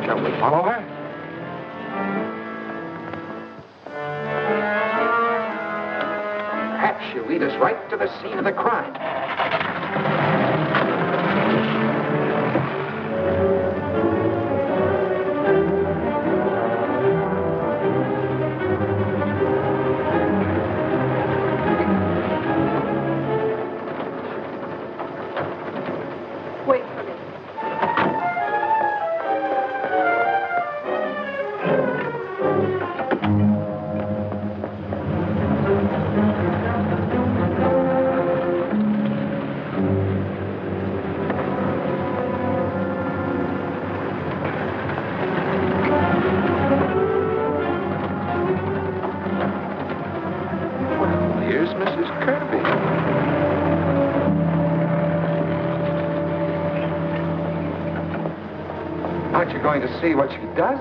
Shall we follow her? Perhaps she'll lead us right to the scene of the crime. Aren't you going to see what she does?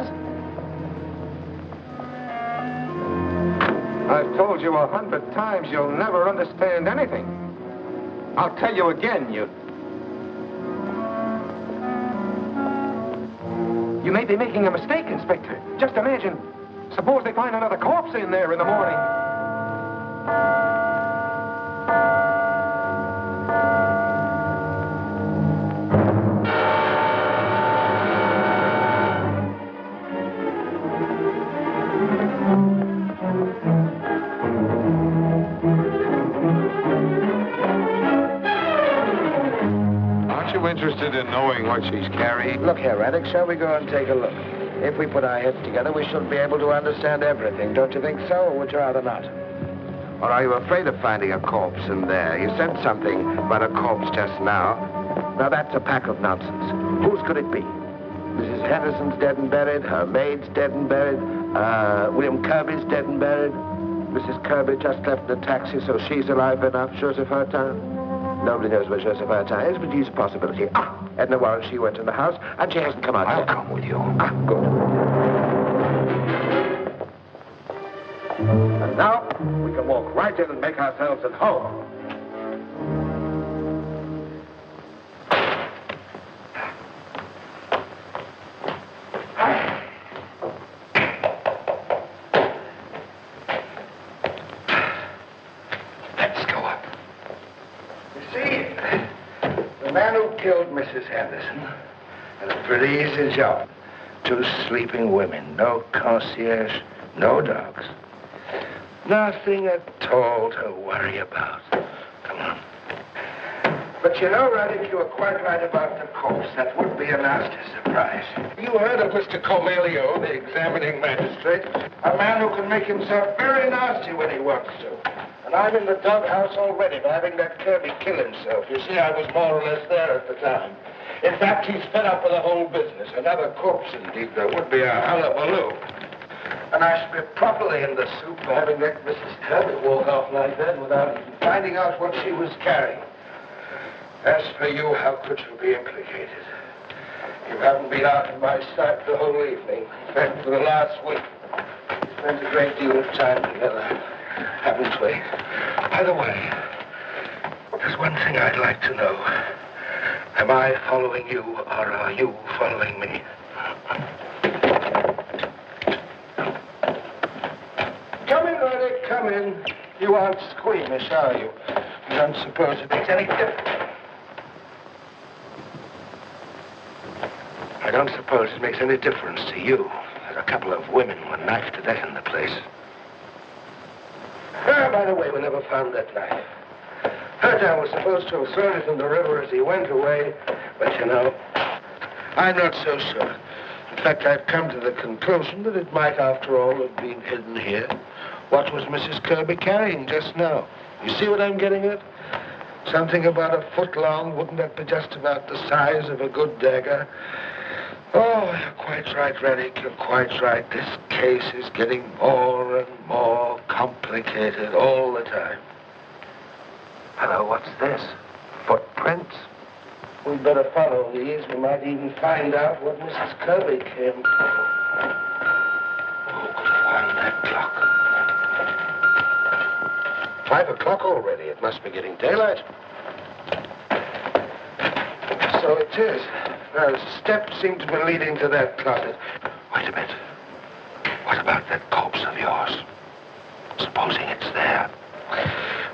I've told you 100 times you'll never understand anything. I'll tell you again, you may be making a mistake, Inspector. Just imagine. Suppose they find another corpse in there in the morning. Interested in knowing what she's carrying? Look here, Raddick, shall we go and take a look? If we put our heads together, we should be able to understand everything. Don't you think so, or would you rather not? Or are you afraid of finding a corpse in there? You said something about a corpse just now. Now, that's a pack of nonsense. Whose could it be? Mrs. Henderson's dead and buried. Her maid's dead and buried. William Kirby's dead and buried. Mrs. Kirby just left in a taxi, so she's alive enough. Joseph Hurtown. Nobody knows where Joseph Hurtown is, but he's a possibility. Edna Warren, she went in the house, and she hasn't come out yet. I'll come with you. Good. And now, we can walk right in and make ourselves at home. Killed Mrs. Henderson. And a pretty easy job. 2 sleeping women, no concierge, no dogs. Nothing at all to worry about. Come on. But you know, Raddick, you were quite right about the corpse. That would be a nasty surprise. You heard of Mr. Cormelio, the examining magistrate? A man who can make himself very nasty when he wants to. And I'm in the doghouse already for having that Kirby kill himself. You see, I was more or less there at the time. In fact, he's fed up with the whole business. Another corpse, indeed. There would be a hullabaloo. And I should be properly in the soup for having let Mrs. Kirby walk off like that without even finding out what she was carrying. As for you, how could you be implicated? You haven't been out of my sight the whole evening. In fact, for the last week, we spent a great deal of time together. Haven't we? By the way, there's one thing I'd like to know. Am I following you, or are you following me? Come in, Raddick, come in. You aren't squeamish, are you? You don't suppose it makes any difference? I don't suppose it makes any difference to you that a couple of women were knifed to death in the place. By the way, we never found that knife. Hurtown was supposed to have thrown it in the river as he went away, but you know, I'm not so sure. In fact, I've come to the conclusion that it might, after all, have been hidden here. What was Mrs. Kirby carrying just now? You see what I'm getting at? Something about a foot long. Wouldn't that be just about the size of a good dagger? Oh, you're quite right, Raddick. You're quite right. This case is getting more and more complicated all the time. Hello, what's this? Footprints? We'd better follow these. We might even find out what Mrs. Kirby came for. Who could have wound that clock? 5 o'clock already. It must be getting daylight. So it is. Now, steps seem to be leading to that closet. Wait a minute. What about that corpse of yours? Supposing it's there.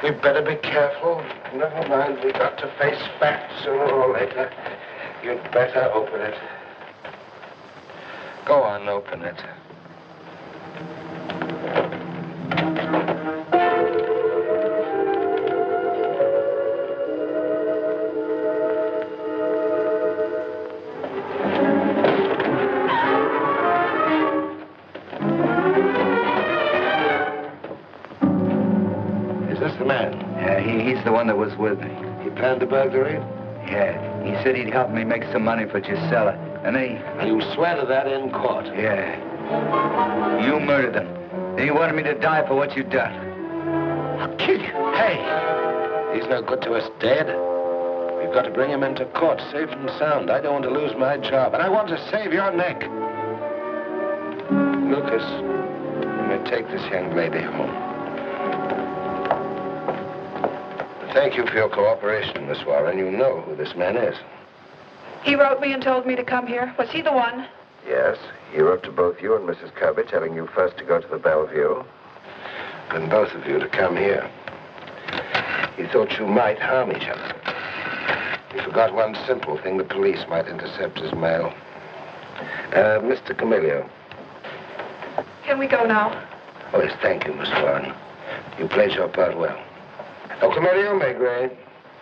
We'd better be careful. Never mind, we've got to face facts sooner or later. You'd better open it. Go on, open it. He's the one that was with me. He planned the burglary? Yeah. He said he'd help me make some money for Gisela. And then You swear to that in court? Yeah. You murdered them. Then you wanted me to die for what you'd done. I'll kill you. Hey! He's no good to us dead. We've got to bring him into court safe and sound. I don't want to lose my job, and I want to save your neck. Lucas, you may take this young lady home. Thank you for your cooperation, Miss Warren. You know who this man is. He wrote me and told me to come here. Was he the one? Yes, he wrote to both you and Mrs. Kirby, telling you first to go to the Bellevue, and both of you to come here. He thought you might harm each other. He forgot one simple thing: the police might intercept his mail. Mr. Camillo. Can we go now? Oh, yes, thank you, Miss Warren. You played your part well. Oh, Camillo, Maigret,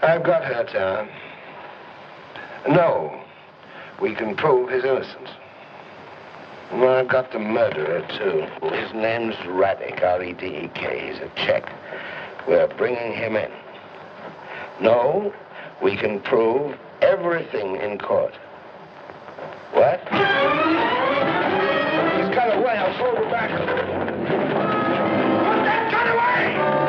I've got her down. No, we can prove his innocence. Well, I've got the murderer, too. His name's Radek, R-E-D-E-K. He's a Czech. We're bringing him in. No, we can prove everything in court. What? He's got away. I'll throw you back. Put that gun away!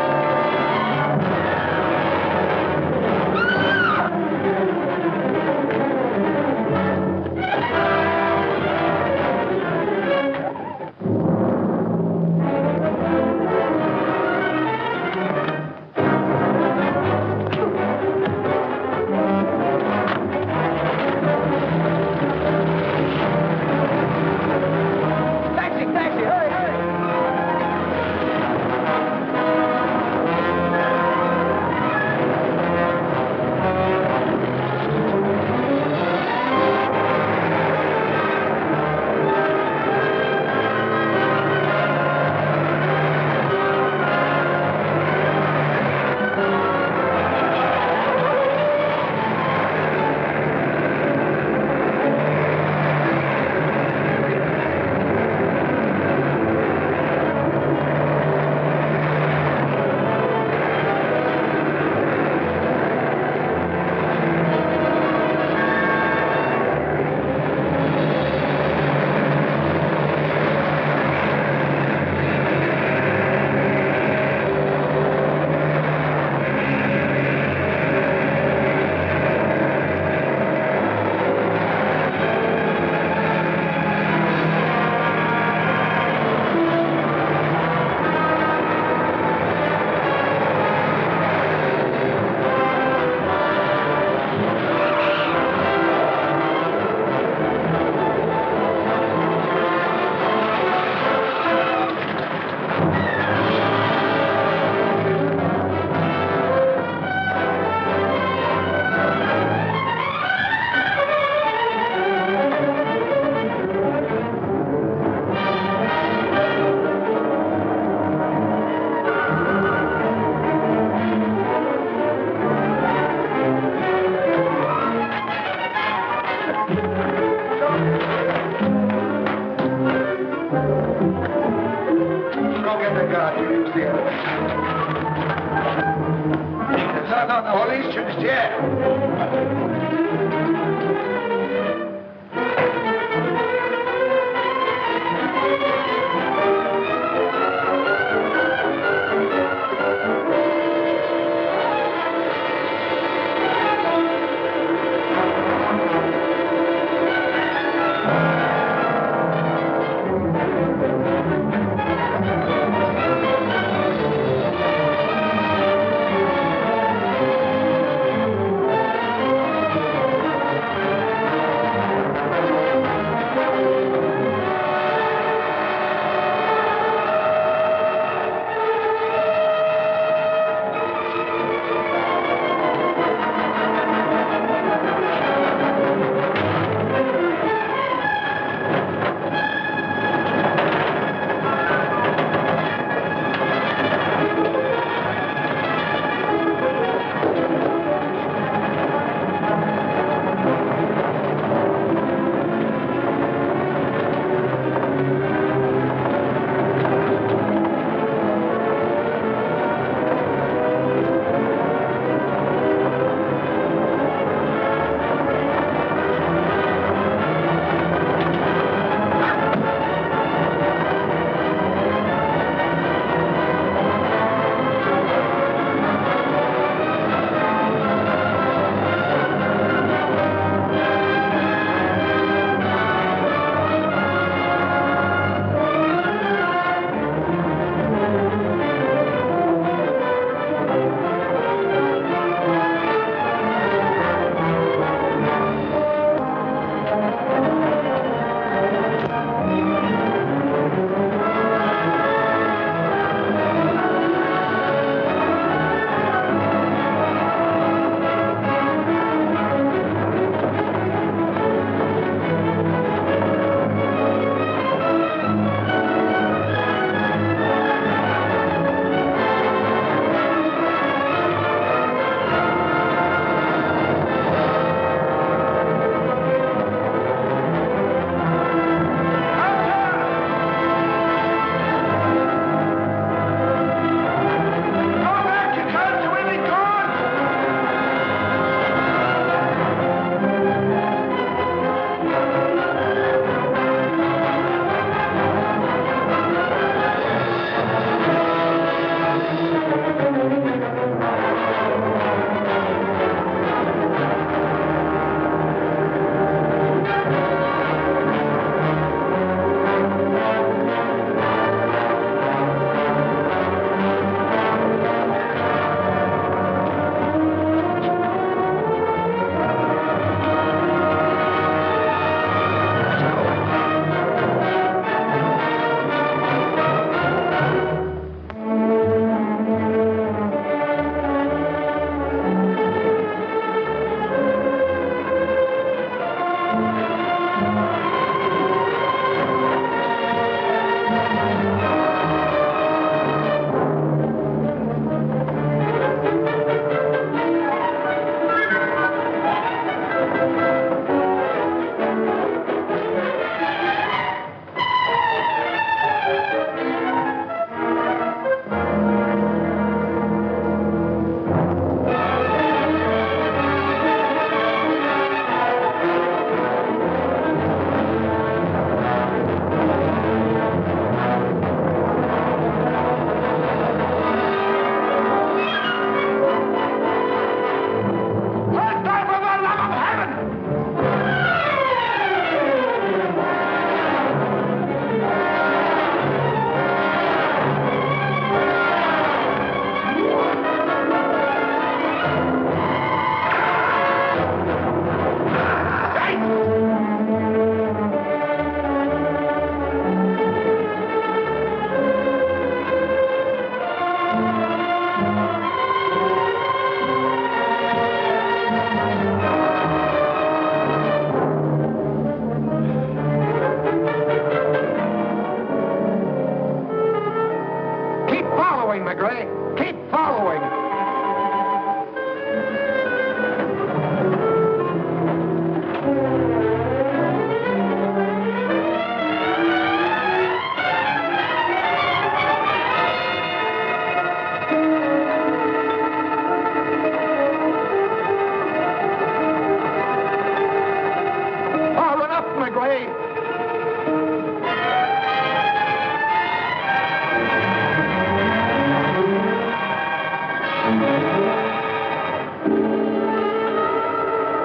me!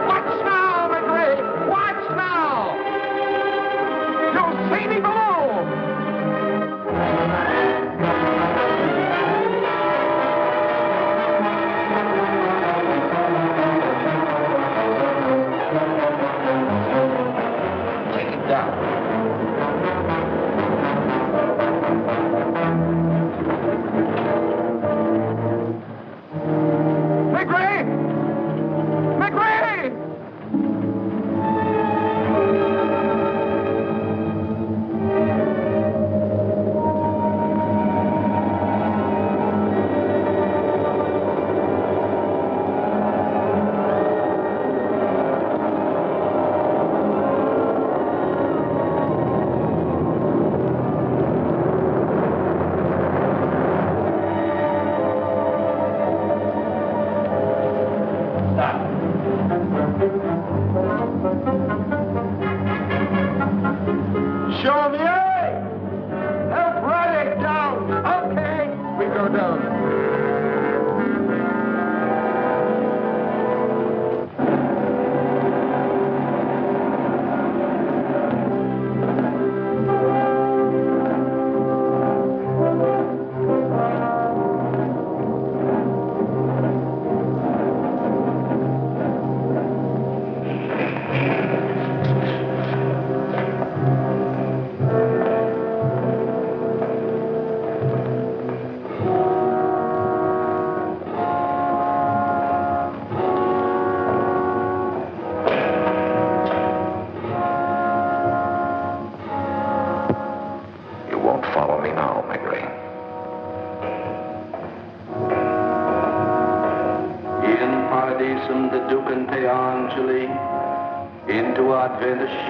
Watch now, McRae! Watch now! You'll see me below!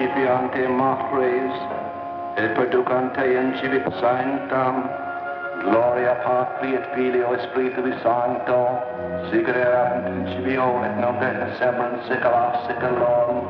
Scipiante Machres, et producante in civit sanctam, Gloria Patri et Filio et Spiritui Sancto, sic erat in principio et nunc et semper in saecula saeculorum.